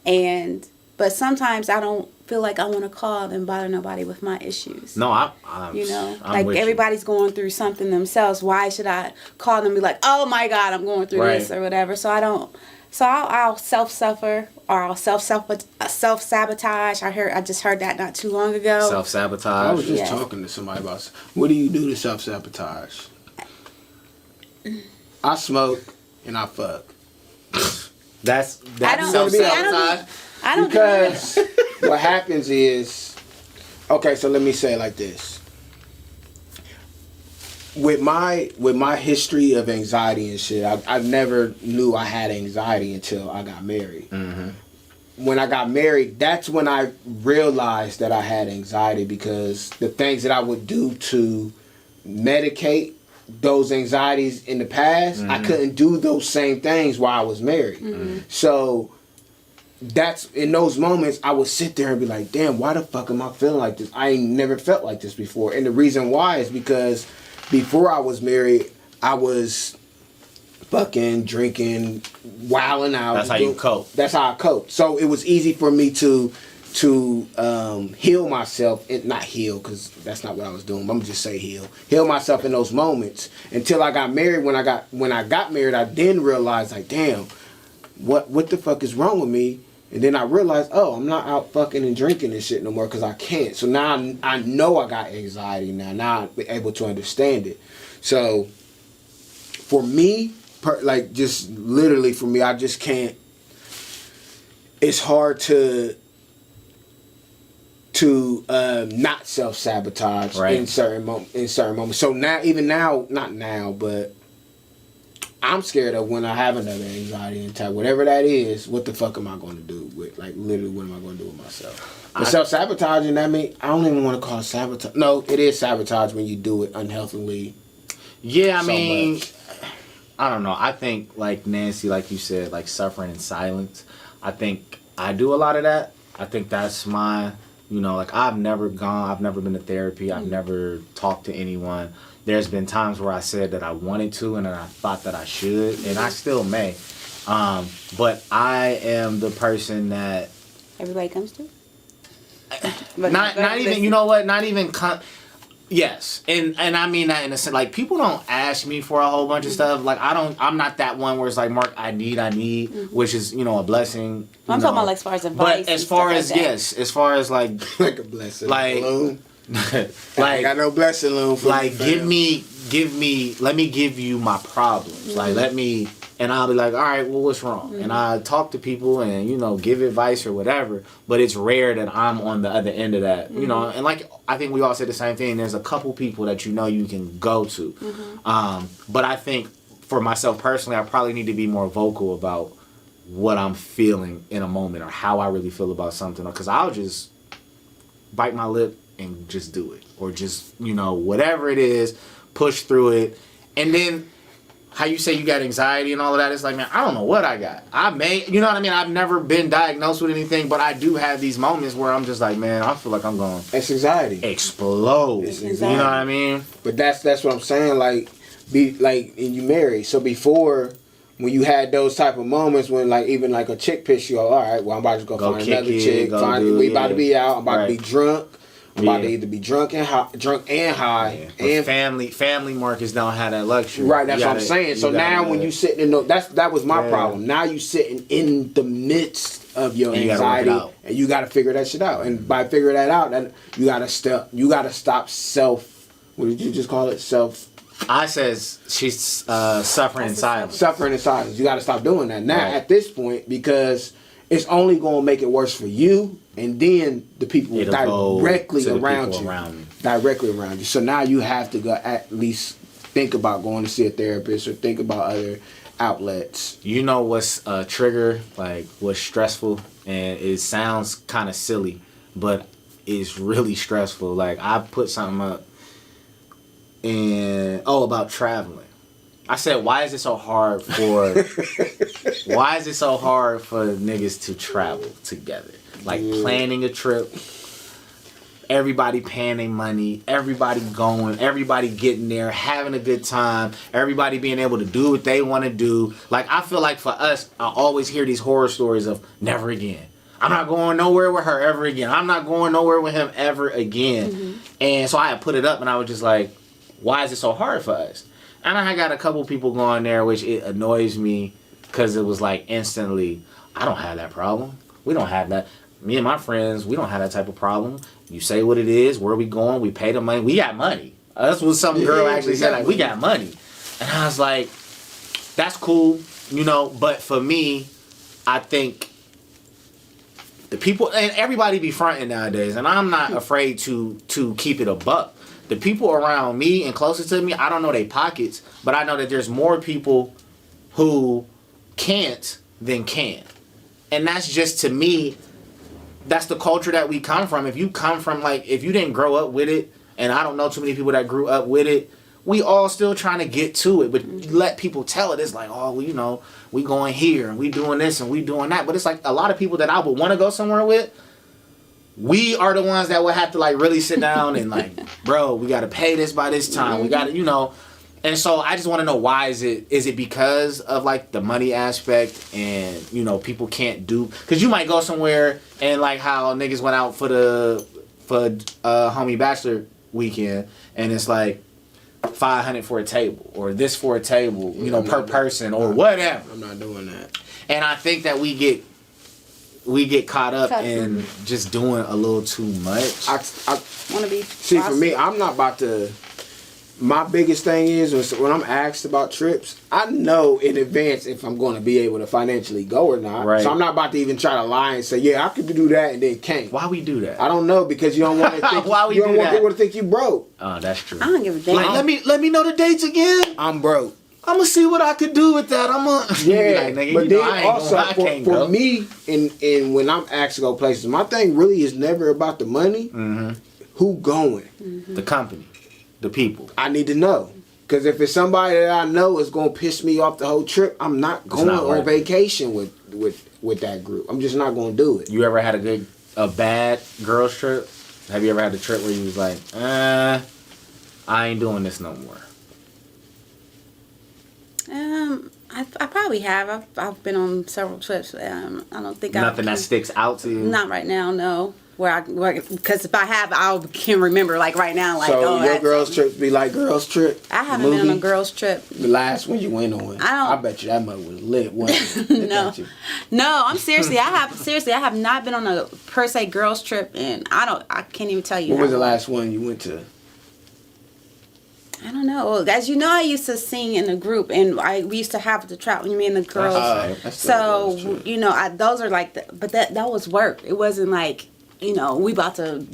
But sometimes I don't feel like I want to call and bother nobody with my issues. No, I'm like everybody's going through something themselves. Why should I call them and be like, oh my God, I'm going through this or whatever? So I don't. So I'll self-suffer or I'll self-sabotage. I just heard that not too long ago. Self-sabotage. I was just talking to somebody about, what do you do to self-sabotage? I smoke and I fuck. That's self-sabotage? I don't because what happens is, okay, so let me say it like this. With my history of anxiety and shit, I never knew I had anxiety until I got married. Mm-hmm. When I got married, that's when I realized that I had anxiety, because the things that I would do to medicate those anxieties in the past, I couldn't do those same things while I was married. Mm-hmm. So that's in those moments I would sit there and be like, damn, why the fuck am I feeling like this? I ain't never felt like this before. And the reason why is because before I was married, I was fucking drinking, wilding out. That's how you cope. That's how I cope. So it was easy for me to heal myself, and not heal, because that's not what I was doing. But I'm gonna just say heal myself in those moments until I got married. When I got married, I then realized, like, damn, what the fuck is wrong with me? And then I realized, oh, I'm not out fucking and drinking and shit no more because I can't. So now I know I got anxiety now. Now I'm able to understand it. So for me, just literally for me, I just can't. It's hard to not self-sabotage in certain moments. So now, not now, but I'm scared of when I have another anxiety attack, whatever that is. What the fuck am I going to do with, like, literally, what am I going to do with myself? But self-sabotaging, I don't even want to call it sabotage. No, it is sabotage when you do it unhealthily. Yeah, I mean, I don't know. I think, like Nancy, like you said, like suffering in silence. I think I do a lot of that. I think that's my, like I've never been to therapy. I've never talked to anyone. There's been times where I said that I wanted to and then I thought that I should, and I still may. But I am the person that everybody comes to? Not even, you know what? Not even... Yes, and I mean that in a sense. Like, people don't ask me for a whole bunch of stuff. Like, I'm not that one where it's like, Mark, I need, which is, a blessing. I'm talking about, like, as far as advice. But as far as, as far as, like... like a blessing. Like... balloon. Like, I got no blessing loan for like, let me give you my problems. Like, and I'll be like, all right, well, what's wrong? And I talk to people and, give advice or whatever, but it's rare that I'm on the other end of that, and like, I think we all say the same thing. There's a couple people that you can go to. But I think for myself personally, I probably need to be more vocal about what I'm feeling in a moment or how I really feel about something, because I'll just bite my lip and just do it, or just whatever it is, push through it. And then how you say you got anxiety and all of that, it's like, man, I don't know what I got. I may, you know what I mean, I've never been diagnosed with anything, but I do have these moments where I'm just like, man, I feel like I'm going it's anxiety explode. It's anxiety. You know what I mean? But that's what I'm saying. Like, and you married, so before, when you had those type of moments when, like, even like a chick pissed you off, all right, well, I'm about to go find another chick. We about to be out. I'm about to be drunk. I'm about to either be drunk and high, and family Marcus don't have that luxury. Right, that's what I'm saying. So now when you sitting in that was my problem. Now you sitting in the midst of your anxiety, and you got to figure that shit out. And by figuring that out, then you got to stop self. What did you just call it? Self. I says she's suffering in silence. Suffering in silence. You got to stop doing that now at this point, because it's only going to make it worse for you, and then the people directly around you. So now you have to go at least think about going to see a therapist, or think about other outlets. You know what's a trigger, like what's stressful, and it sounds kind of silly, but it's really stressful. Like I put something up, and about traveling. I said, why is it so hard for niggas to travel together? Like planning a trip. Everybody paying their money, everybody going, everybody getting there, having a good time, everybody being able to do what they want to do. Like, I feel like for us, I always hear these horror stories of never again. I'm not going nowhere with her ever again. I'm not going nowhere with him ever again. Mm-hmm. And so I had put it up and I was just like, why is it so hard for us? And I got a couple people going there, which it annoys me because it was like instantly, I don't have that problem. We don't have that. Me and my friends, we don't have that type of problem. You say what it is, where we going, we pay the money. We got money. That's what some girl actually said, like, we got money. And I was like, that's cool, but for me, I think the people, and everybody be fronting nowadays, and I'm not afraid to keep it a buck. The people around me and closest to me, I don't know their pockets, but I know that there's more people who can't than can. And that's just, to me, that's the culture that we come from. If you come from, like, if you didn't grow up with it, and I don't know too many people that grew up with it, we all still trying to get to it. But let people tell it. It's like, oh, well, we going here, and we doing this, and we doing that. But it's like a lot of people that I would want to go somewhere with, we are the ones that would have to, like, really sit down and, like, bro, we got to pay this by this time. We got to, And so I just want to know, why is it because of, like, the money aspect and, people can't do, because you might go somewhere and, like, how niggas went out for homie bachelor weekend, and it's like $500 for a table, or this for a table, per person, or whatever. I'm not doing that. And I think that we get caught up in just doing a little too much. I want to be. See, for me, I'm not about to. My biggest thing is when I'm asked about trips, I know in advance if I'm going to be able to financially go or not. Right. So I'm not about to even try to lie and say, yeah, I could do that, and then can't. Why we do that? I don't know, because you don't want to think. Why we you don't do want that? people to think you broke. Oh, that's true. I don't give a damn. Like, let me know the dates again. I'm broke. I'm gonna see what I could do with that. Yeah, like, nigga, but then also for me, and when I'm asked to go places, my thing really is never about the money. Mm-hmm. Who going? Mm-hmm. The company, the people. I need to know. Because if it's somebody that I know is going to piss me off the whole trip, I'm not going on vacation with that group. I'm just not going to do it. You ever had a bad girls trip? Have you ever had a trip where you was like, I ain't doing this no more? I probably have. I've been on several trips. I don't think nothing that sticks out to you. Not right now, no. Because if I have, I can remember, like, right now, like, so your girls' trips be like girls' trip? I haven't been on a girls' trip. The last one you went on, I bet you that mother was lit, wasn't it? No, I'm seriously. I have not been on a per se girls' trip, and I can't even tell you. When was the last one you went to? I don't know. As you know, I used to sing in a group, and we used to have to travel. Me and the girls. So those are like, but that was work. It wasn't like, we about to,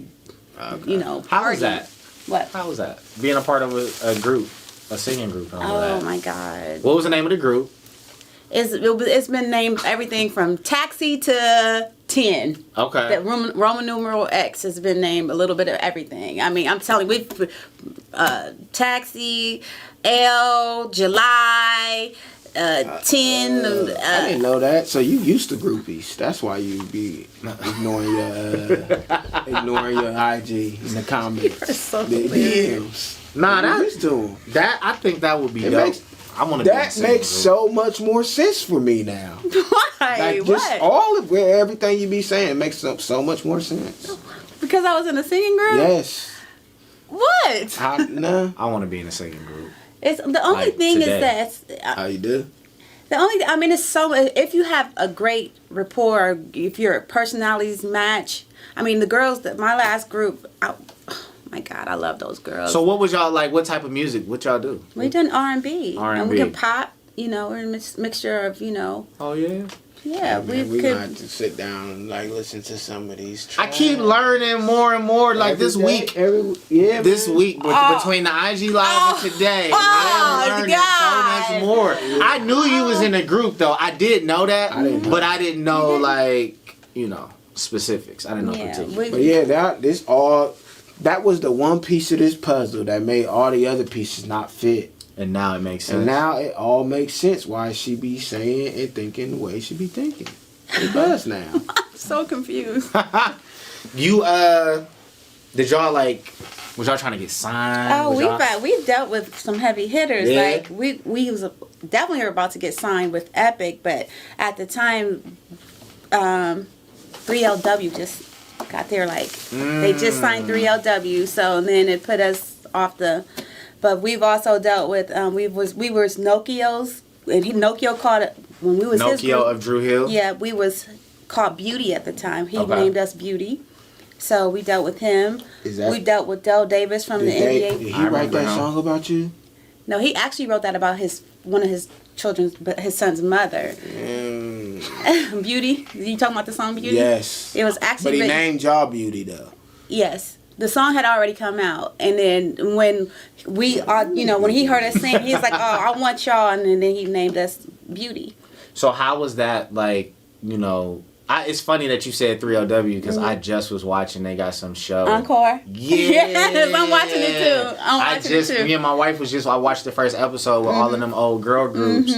How was that? What? How was that? Being a part of a group, a singing group. Oh my God. What was the name of the group? It's been named everything from Taxi to 10. Okay. That Roman numeral X has been named a little bit of everything. I mean, I'm telling you, Taxi, L, July, 10. I didn't know that. So you used to groupies. That's why you be ignoring your IG in the comments. So the DMs. Nah, I think that would be dope. That makes so much more sense for me now. Why? Like, just everything you be saying makes so much more sense. Because I was in a singing group? Yes. What? I want to be in a singing group. It's the only thing today. Is that how you do? It's so, if you have a great rapport, if your personalities match. I mean, the girls my last group. Oh my God, I love those girls. So what was y'all like? What type of music? What y'all do? We done R&B. R&B. And we can pop. we're a mixture of, Oh yeah. Yeah, we could have to sit down and like listen to some of these tracks. I keep learning more and more. Like this week, this week between the IG live and today, I'm learning so much more. I knew you was in a group though. I did know that, but I didn't know specifics. I didn't know particulars. But yeah, that was the one piece of this puzzle that made all the other pieces not fit. And now it makes sense. And now it all makes sense why she be saying and thinking the way she be thinking. It does now. I'm so confused. You did y'all was y'all trying to get signed? Oh, we've dealt with some heavy hitters. Yeah. Like we was definitely were about to get signed with Epic, but at the time 3LW just got there they just signed 3LW, so then it put us off the. But we've also dealt with we were Nokios, and Nokio called it when we was his group, of Drew Hill. Yeah, we was called Beauty at the time. He named us Beauty, so we dealt with him. We dealt with Del Davis from the NBA. Did he write that song about you? No, he actually wrote that about one of his son's mother. Beauty. You talking about the song Beauty? Yes. It was actually. But he named y'all Beauty though. Yes. The song had already come out, and then when we are, when he heard us sing, he was like, "Oh, I want y'all," and then he named us Beauty. So how was that it's funny that you said 3LW because I just was watching. They got some show. Encore. Yeah, yes, I'm watching it too. Me and my wife I watched the first episode with all of them old girl groups,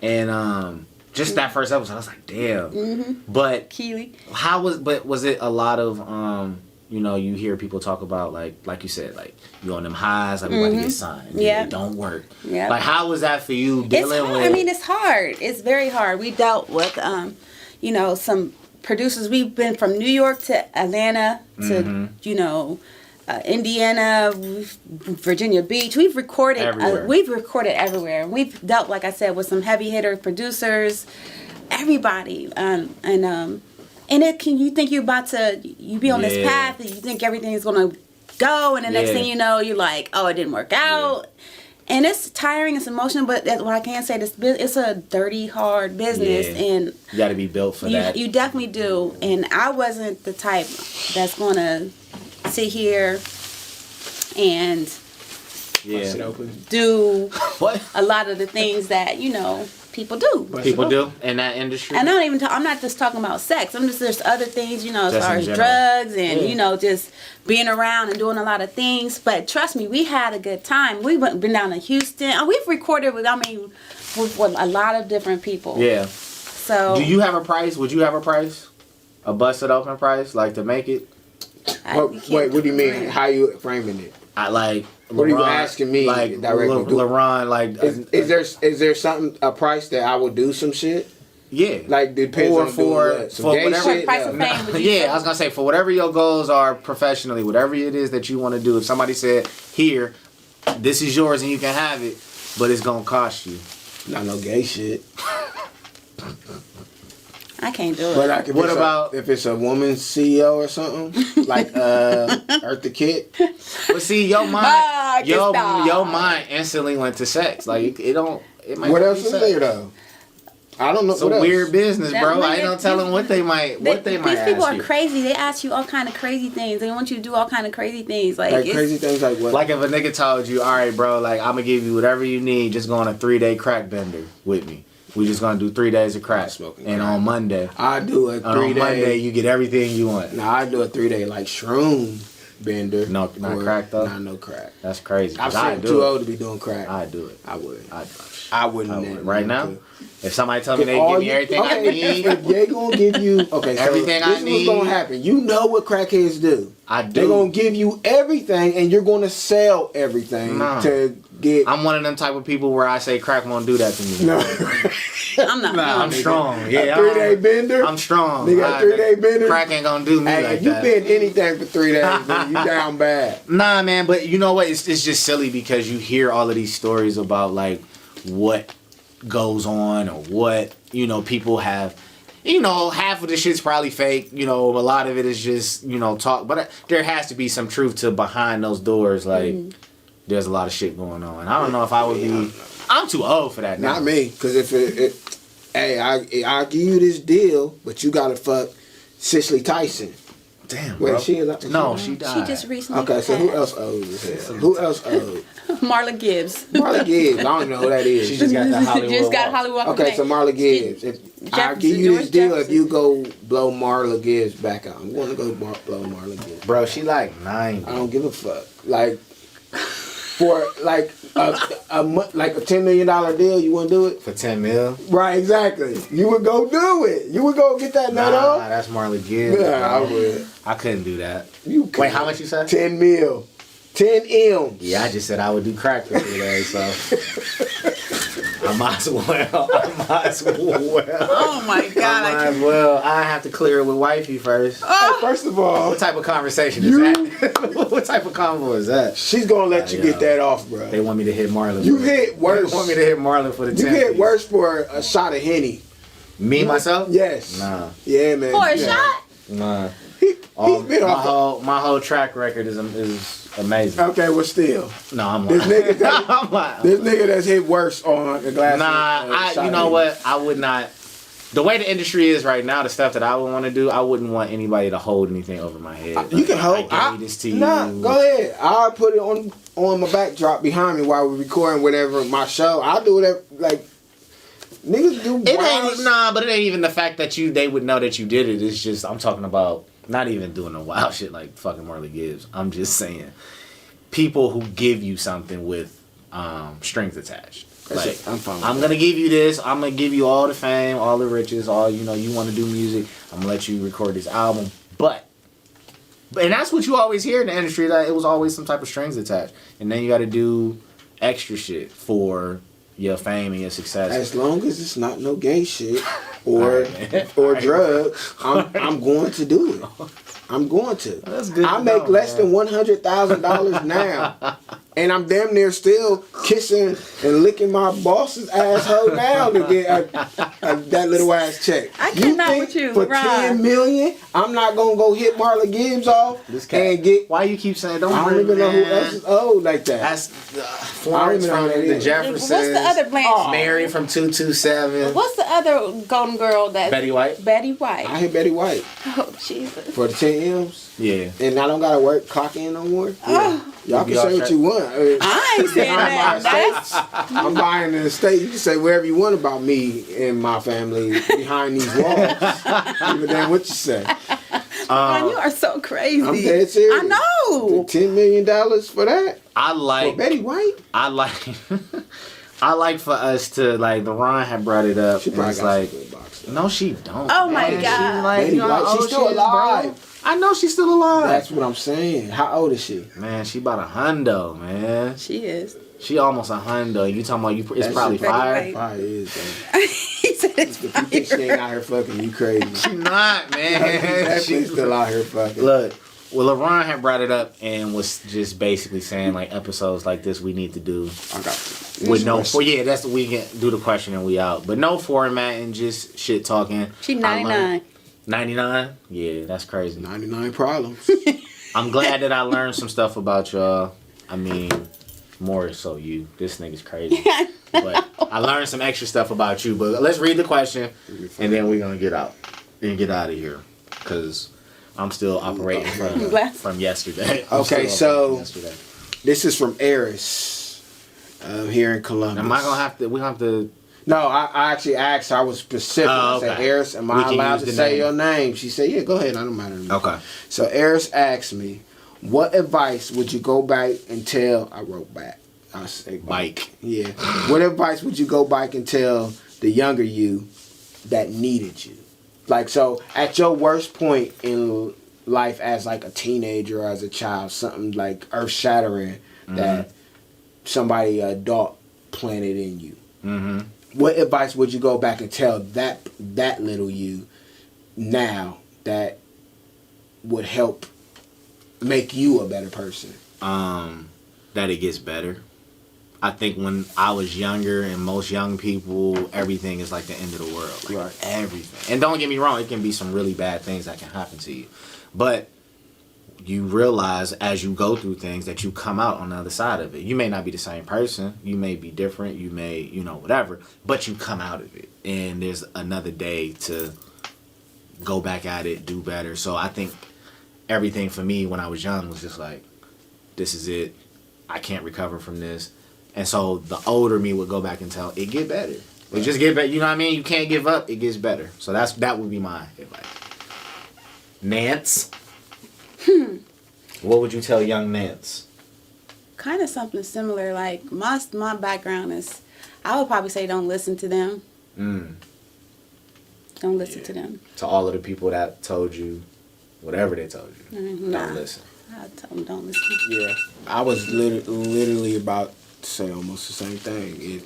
and just that first episode, I was like, damn. But Keely. was it a lot of you hear people talk about like you said, you on them highs, we about to get signed. Yeah, it don't work. Yeah. Like how was that for you dealing with? I mean, it's hard. It's very hard. We dealt with some producers. We've been from New York to Atlanta to Indiana, Virginia Beach. We've recorded everywhere. We've dealt, like I said, with some heavy hitter producers, everybody, and you think you're about to be on this path and you think everything's gonna go, and the next thing you know, you're like, oh, it didn't work out. And it's tiring, it's emotional, but that's what I can say. It's a dirty, hard business, and you got to be built for that. You definitely do. And I wasn't the type that's gonna sit here and do a lot of the things that people do. People do in that industry. And I'm not just talking about sex. There's other things, as far as drugs and, just being around and doing a lot of things. But trust me, we had a good time. We've been down to Houston. We've recorded with a lot of different people. Yeah. So. Do you have a price? Would you have a price? A busted open price, to make it? Wait, what do you mean? How you framing it? What are you asking me? LeBron, is there a price that I would do some shit? Yeah. Depends on for whatever shit. Price of fame. I was gonna say for whatever your goals are professionally, whatever it is that you want to do. If somebody said, "Here, this is yours and you can have it," but it's gonna cost you. Not no gay shit. I can't do it. But what about if it's a woman CEO or something like Eartha Kitt? But see, your mind instantly went to sex. It might. What else is there though? I don't know. It's a weird business, bro. I ain't no telling what they might. These people are crazy. They ask you all kind of crazy things. They want you to do all kind of crazy things. Crazy things like what? Like if a nigga told you, all right, bro, I'm gonna give you whatever you need. Just go on a 3-day crack bender with me. We just gonna do 3 days of crack. And on Monday, I do a 3-day. On Monday, you get everything you want. No, I do a 3-day shroom bender. No, not crack though. Not no crack. That's crazy. I'm too old to be doing crack. I'd do it. I would. I wouldn't. Right now, if somebody told me they give me everything I need, if they gonna give you everything I need, this is what's gonna happen. You know what crackheads do? I do. They're gonna give you everything, and you're gonna sell everything to get. I'm one of them type of people where I say crack won't do that to me. No, I'm not. I'm strong. Yeah, 3-day bender. I'm strong. They got 3-day bender. Crack ain't gonna do me like if you that. bend anything for 3 days, man, you down bad. Nah, man, but you know what? It's just silly because you hear all of these stories about what goes on or what people have. Half of the shit's probably fake. A lot of it is just talk. But there has to be some truth to behind those doors. there's a lot of shit going on. I don't know if I would be. I'm too old for that now. Not me, because hey, I'll give you this deal, but you gotta fuck Cicely Tyson. Damn, Wait, bro. she is? No, she died. She just recently Okay, so passed. who else owes? Who else owed? Marla Gibbs. Marla Gibbs. I don't even know who that is. She just got the Hollywood. Just got Walk. Hollywood Walk of Okay, Fame. so Marla Gibbs. I'll give you this deal if you go blow Marla Gibbs back out. I'm going to go blow Marla Gibbs. Bro, she like 90. I don't give a fuck. Like, for like a $10 million deal, you want to do it? For 10 mil? Right, exactly. You would go do it. You would go get that nut off? Nah, that's Marla Gibbs. Yeah, I bro. would. I couldn't do that. You Wait, could. how much you said? 10 mil. 10 M's. Yeah, I just said I would do crack for 3 days, so I might as well. Oh my I God. might as well. I have to clear it with wifey first. Hey, first of all, What type of conversation is that? What type of convo is that? she's going to let you get that off, bro. They want me to hit Marlon. You for hit worse. They want me to hit Marlon for the 10. You hit piece. worse for a shot of Henny. Me, myself? Yes. Nah. Yeah, man. For a Yeah. shot? Nah. He's been off. My whole track record is amazing. Okay, well, still. No, I'm This lying. nigga, that, I'm lying. this nigga that's hit worse on the glass. Nah, you know what? I would not. The way the industry is right now, the stuff that I would want to do, I wouldn't want anybody to hold anything over my head. You can hold. I gave this to you. Nah, go ahead. I'll put it on my backdrop behind me while we're recording whatever my show. I'll do whatever. Like niggas do. It wild ain't nah, but it ain't even the fact that they would know that you did it. It's just I'm talking about not even doing the wild shit like fucking Marley Gibbs. I'm just saying people who give you something with strings attached. Like, I'm fine with I'm gonna give you this. I'm gonna give you all the fame, all the riches, all you want to do music. I'm gonna let you record this album, but and that's what you always hear in the industry, that it was always some type of strings attached, and then you got to do extra shit for your fame and your success. As long as it's not no gay shit or Alright, or drugs, I'm going to do it. I'm going to. That's good I to make know, less man. than $100,000 now, and I'm damn near still kissing and licking my boss's asshole now to get that little ass check. I cannot with you, for Ron. $10 million, I'm not gonna go hit Marla Gibbs off This cat. and get. Why you keep saying don't? I don't bring even know who man. else is owed like that. That's Florence I don't even know from who that the is. Jeffersons. What's the other Blanche? Mary from 227. What's the other Golden Girl that? Betty White. Betty White. I hit Betty White Oh Jesus. for the 10 M's. Yeah. And I don't gotta clock in no more. Oh. Y'all can You say all what you want. I ain't saying that. That's I'm buying in the state. You can say whatever you want about me and my family behind these walls. Even then, what you say? Man, you are so crazy. I'm dead serious. I know. $10 million for that? I For like. Betty White? I like. I like for us to like. The Ron had brought it up. She And probably it's got like. some good boxing. No, she don't. Oh, my man. God. She like, Betty you know how White, she's old still she is, bro? alive. I know she's still alive. That's what I'm saying. How old is she? Man, she about $100, man. She is. She almost $100. You talking about you? It's That probably shit fire. Probably is, though. He said it's If you think she ain't fire. out here fucking, you crazy. She not, man. Definitely She's still out here fucking. Look, well, LeBron had brought it up and was just basically saying like episodes like this we need to do I got you. with no. For yeah, that's the we can do the question and we out, but no format and just shit talking. She 99. 99? Yeah, that's crazy. 99 problems. I'm glad that I learned some stuff about y'all. I mean, more so you. This nigga's crazy. But I learned some extra stuff about you. But let's read the question and then we're gonna get out and get out of here because I'm still operating from yesterday. Okay, I'm still so- operating yesterday. This is from Eris here in Columbus. Am I gonna have to? We have to. No, I actually asked her. I was specific. Oh, I said, okay. Eris, am We I can allowed use to the say name. your name? She said, yeah, go ahead. I don't matter to me. Okay. So Eris asked me, what advice would you go back and tell? I wrote back. I said Bike. Yeah. What advice would you go back and tell the younger you that needed you? Like, so at your worst point in life as like a teenager or as a child, something like earth shattering that somebody adult planted in you. Mm-hmm. What advice would you go back and tell that little you now that would help make you a better person? That it gets better. I think when I was younger and most young people, everything is like the end of the world. Like Right. everything. And don't get me wrong, it can be some really bad things that can happen to you. But you realize as you go through things that you come out on the other side of it. You may not be the same person. You may be different. You may, whatever. But you come out of it. And there's another day to go back at it, do better. So I think everything for me when I was young was just like, this is it. I can't recover from this. And so the older me would go back and tell, it get better. It just get better. You know what I mean? You can't give up. It gets better. So that would be my advice. Nance? What would you tell young Nance? Kind of something similar. Like, my background is, I would probably say don't listen to them. Don't listen to them. To all of the people that told you whatever they told you. Don't listen. I tell them don't listen. Yeah. I was literally about to say almost the same thing.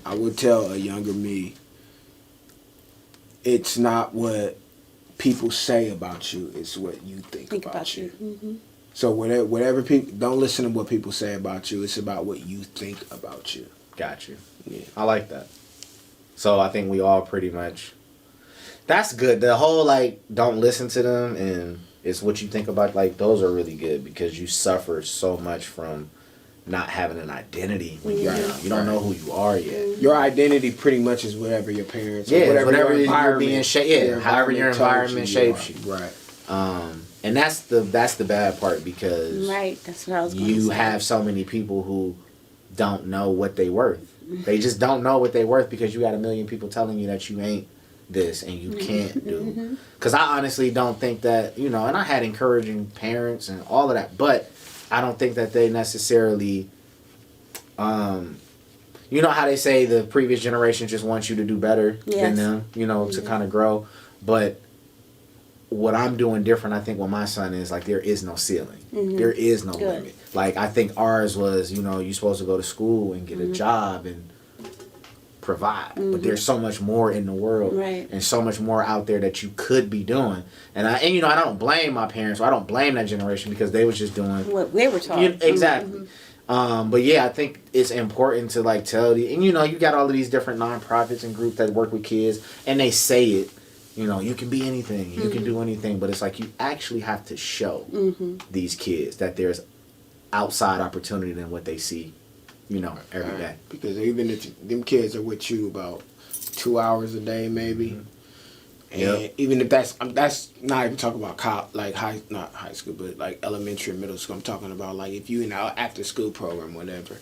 I would tell a younger me, it's not what people say about you, it's what you think about you. Mm-hmm. So whatever people, don't listen to what people say about you, it's about what you think about you. Got you. Yeah. I like that. So I think we all pretty much, that's good. The whole don't listen to them and it's what you think about, those are really good because you suffer so much from not having an identity when you're young. You don't know who you are yet. Your identity pretty much is whatever your parents, whatever you're being shaped. However your environment shapes you. Right. And that's the bad part because that's what I was going to say. You have so many people who don't know what they worth. They just don't know what they worth because you got a million people telling you that you ain't this and you can't do. Because I honestly don't think that, and I had encouraging parents and all of that, but I don't think that they necessarily, you know how they say the previous generation just wants you to do better than them, to kind of grow. But what I'm doing different, I think, with my son is there is no ceiling. There is no limit. I think ours was, you're supposed to go to school and get a job and provide. But there's so much more in the world and so much more out there that you could be doing. And I don't blame my parents, or I don't blame that generation because they was just doing what they were taught. Exactly. But yeah, I think it's important to tell and you got all of these different nonprofits and groups that work with kids and they say it, you can be anything, you can do anything, but it's you actually have to show these kids that there's outside opportunity than what they see, every day. Because even if them kids are with you about 2 hours a day, maybe, and even if that's not even talking about not high school, but elementary and middle school. I'm talking about if you in our after school program, whatever.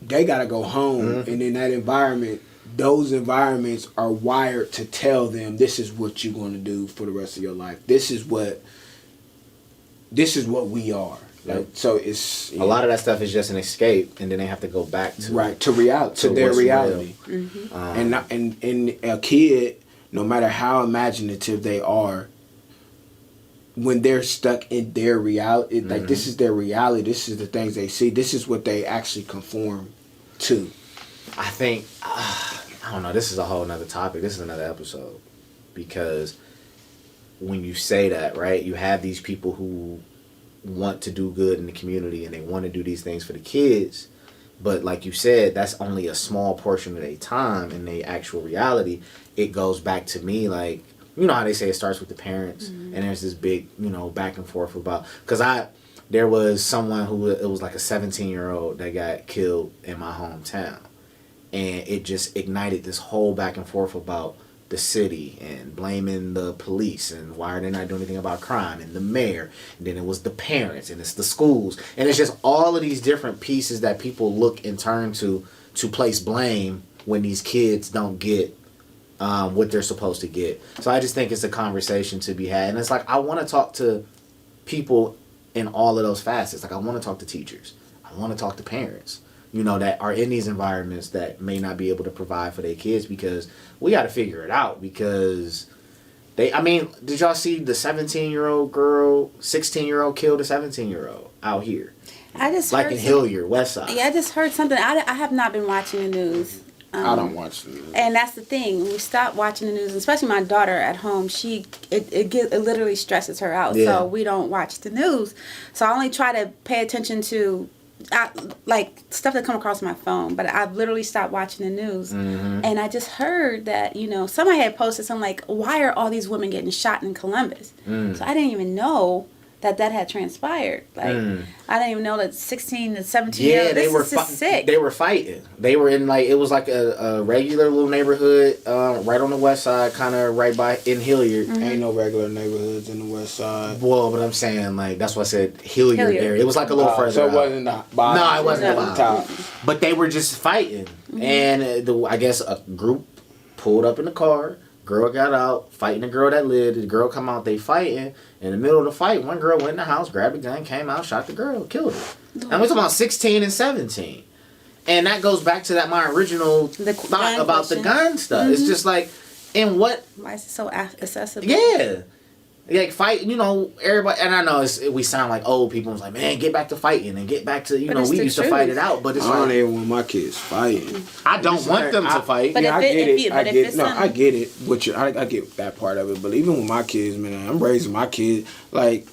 They gotta go home, and in that environment, those environments are wired to tell them this is what you're going to do for the rest of your life. This is what we are. So it's a lot of that stuff is just an escape, and then they have to go back to reality, to their reality. And a kid, no matter how imaginative they are, when they're stuck in their reality, this is their reality. This is the things they see. This is what they actually conform to. I think I don't know. This is a whole nother topic. This is another episode because when you say that, right, you have these people who want to do good in the community and they want to do these things for the kids, but like you said, that's only a small portion of their time in their actual reality. It goes back to me how they say it starts with the parents, and there's this big back and forth about, because there was someone who, it was a 17-year-old that got killed in my hometown, and it just ignited this whole back and forth about the city and blaming the police and why are they not doing anything about crime, and the mayor, and then it was the parents, and it's the schools, and it's just all of these different pieces that people look and turn to place blame when these kids don't get what they're supposed to get. So I just think it's a conversation to be had, and it's I want to talk to people in all of those facets. I want to talk to teachers, I want to talk to parents, that are in these environments that may not be able to provide for their kids, because we got to figure it out. Because did y'all see the 17-year-old girl, 16-year-old killed a 17-year-old out here? I just heard in Hilliard, West Side. Yeah, I just heard something. I have not been watching the news. I don't watch the news. And that's the thing. When we stop watching the news, especially my daughter at home, it literally stresses her out. Yeah. So we don't watch the news. So I only try to pay attention to stuff that come across my phone, but I've literally stopped watching the news. And I just heard that somebody had posted something why are all these women getting shot in Columbus? So I didn't even know that had transpired. Like I didn't even know that 16 to 17 years old. They were sick. They were fighting. They were in like, it was like a regular little neighborhood, right on the west side, kind of right by in Hilliard. Ain't no regular neighborhoods in the west side. Well, but I'm saying like that's why I said Hilliard area. It was like a little further. So it out. wasn't No, it wasn't on top. But they were just fighting, and I guess a group pulled up in the car. Girl got out, fighting the girl that lived. The girl come out, they fighting. In the middle of the fight, one girl went in the house, grabbed a gun, came out, shot the girl, killed her. And we're talking about 16 and 17. And that goes back to my original thought about the gun stuff. It's just like, in what... Why is it so accessible? Yeah. Like, fight, everybody... And I know we sound like old people. It's like, man, get back to fighting and get back to, we used to fight it out. But it's I don't even want my kids fighting. I don't want them to fight. But I get it. I get it. I get that part of it. But even with my kids, man, I'm raising my kids like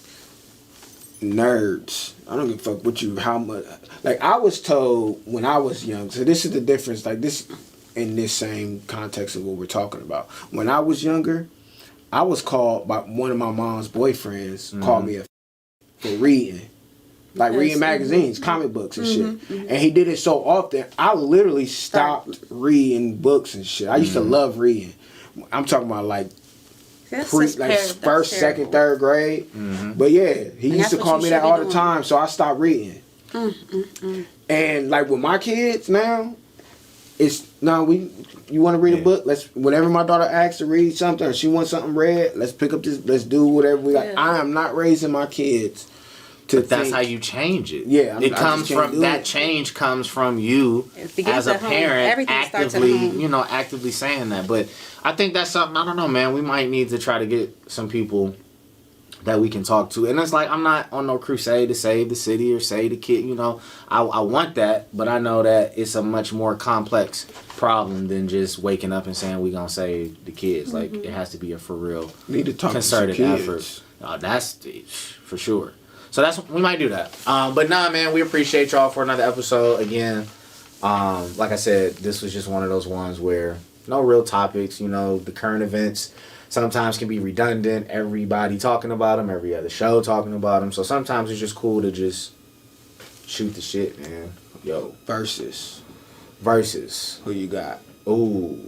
nerds. I don't give a fuck how much. Like, I was told when I was young. So this is the difference. Like, this in this same context of what we're talking about. When I was younger, I was called by one of my mom's boyfriends, called me for reading. Like reading magazines, comic books and shit. And he did it so often, I literally stopped reading books and shit. I used to love reading. I'm talking about like first, second, third grade. But yeah, he used to call me that all the time, so I stopped reading. And like with my kids now, it's you want to read a book? Whenever my daughter asks to read something or she wants something read, let's pick up this, let's do whatever we got. I am not raising my kids to that's how you change it. Yeah, change comes from you as a parent actively saying that. But I think that's something, I don't know, man, we might need to try to get some people that we can talk to. And it's like, I'm not on no crusade to save the city or save the kid, I want that, but I know that it's a much more complex problem than just waking up and saying we gonna save the kids. Like, it has to be a for real concerted effort. That's for sure. So we might do that. But nah, man, we appreciate y'all for another episode. Again, like I said, this was just one of those ones where no real topics, the current events sometimes can be redundant. Everybody talking about them, every other show talking about them. So sometimes it's just cool to just shoot the shit, man. Yo. Versus. Who you got? Ooh.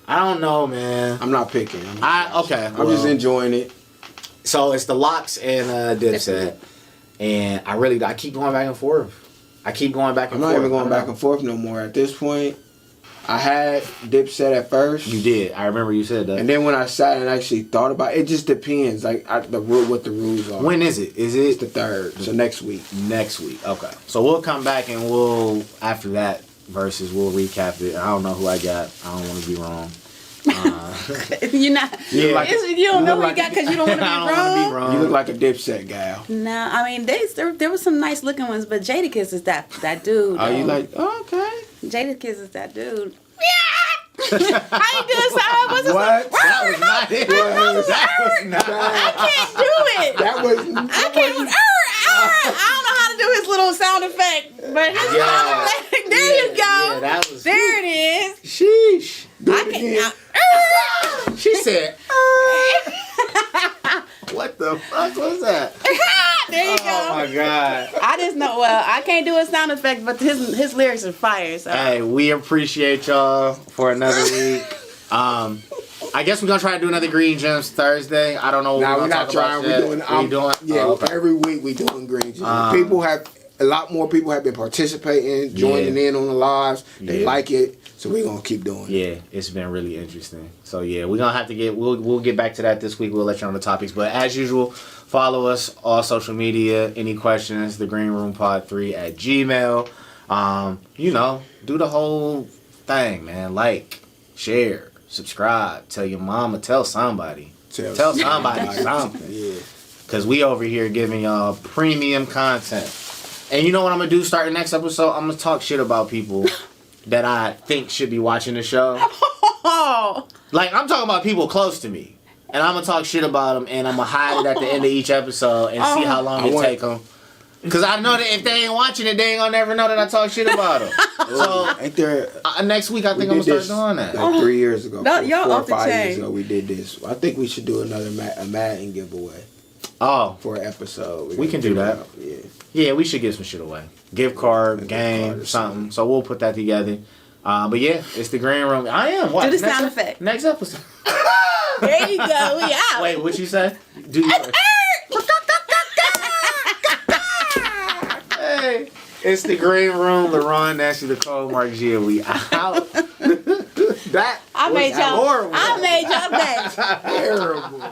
I don't know, man. I'm not picking. I'm just enjoying it. So it's the Locks and Dipset. And I keep going back and forth. I'm not even going back and forth no more at this point. I had Dipset at first. You did. I remember you said that. And then when I sat and actually thought about it, it just depends. Like what the rules are. When is it? It's the 3rd. So next week. Okay. So we'll come back and after that versus we'll recap it. I don't know who I got. I don't want to be wrong. You're not. Yeah. You don't know who you got because you don't want to be I don't want to be wrong. You look like a Dipset gal. No, I mean there were some nice looking ones, but Jadakiss is that dude. Are you like okay? Jadakiss is that dude. Yeah. How you doing, Sam? What? That was not it. That was not. I can't do it. I can't. I don't know how to do his little sound effect, but his sound effect. There you go. Yeah, that was. There it is. Sheesh. I can't. She said. What the fuck was that? There you go. Oh my god. I just know. Well, I can't do a sound effect, but his lyrics are fire. So. Hey, we appreciate y'all for another week. I guess we're gonna try to do another Green Gems Thursday. I don't know what we're not trying. We're doing. Yeah, every week we doing Green Gems. A lot more people have been participating, joining in on the lives. They like it. So we're going to keep doing it. Yeah, it's been really interesting. So yeah, we're going to have to we'll get back to that this week. We'll let you know the topics. But as usual, follow us all social media. Any questions, the Green Room Pod 3 at Gmail. Do the whole thing, man. Like, share, subscribe, tell your mama, tell somebody. Tell somebody something. Yeah. Because we over here giving y'all premium content. And you know what I'm going to do starting next episode? I'm going to talk shit about people that I think should be watching the show. Like, I'm talking about people close to me. And I'm going to talk shit about them, and I'm going to hide it at the end of each episode and see how long it take them. Because I know that if they ain't watching it, they ain't going to never know that I talk shit about them. So, ain't there, next week, I think I'm going to start doing that. Like 3 years ago. No, y'all 4 or off the 5 chain. years ago, we did this. I think we should do a Madden giveaway. for an episode. We can do that. Yeah, we should give some shit away. Gift card, game, something. So we'll put that together. But yeah, it's the green room. I am. What? Do the sound effect. Next episode. There you go. We out. Wait, what you say? Do you? Hey, it's the green room. LaRon, Nancy, Nicole, Mark G. We out. That I made y'all day. Terrible.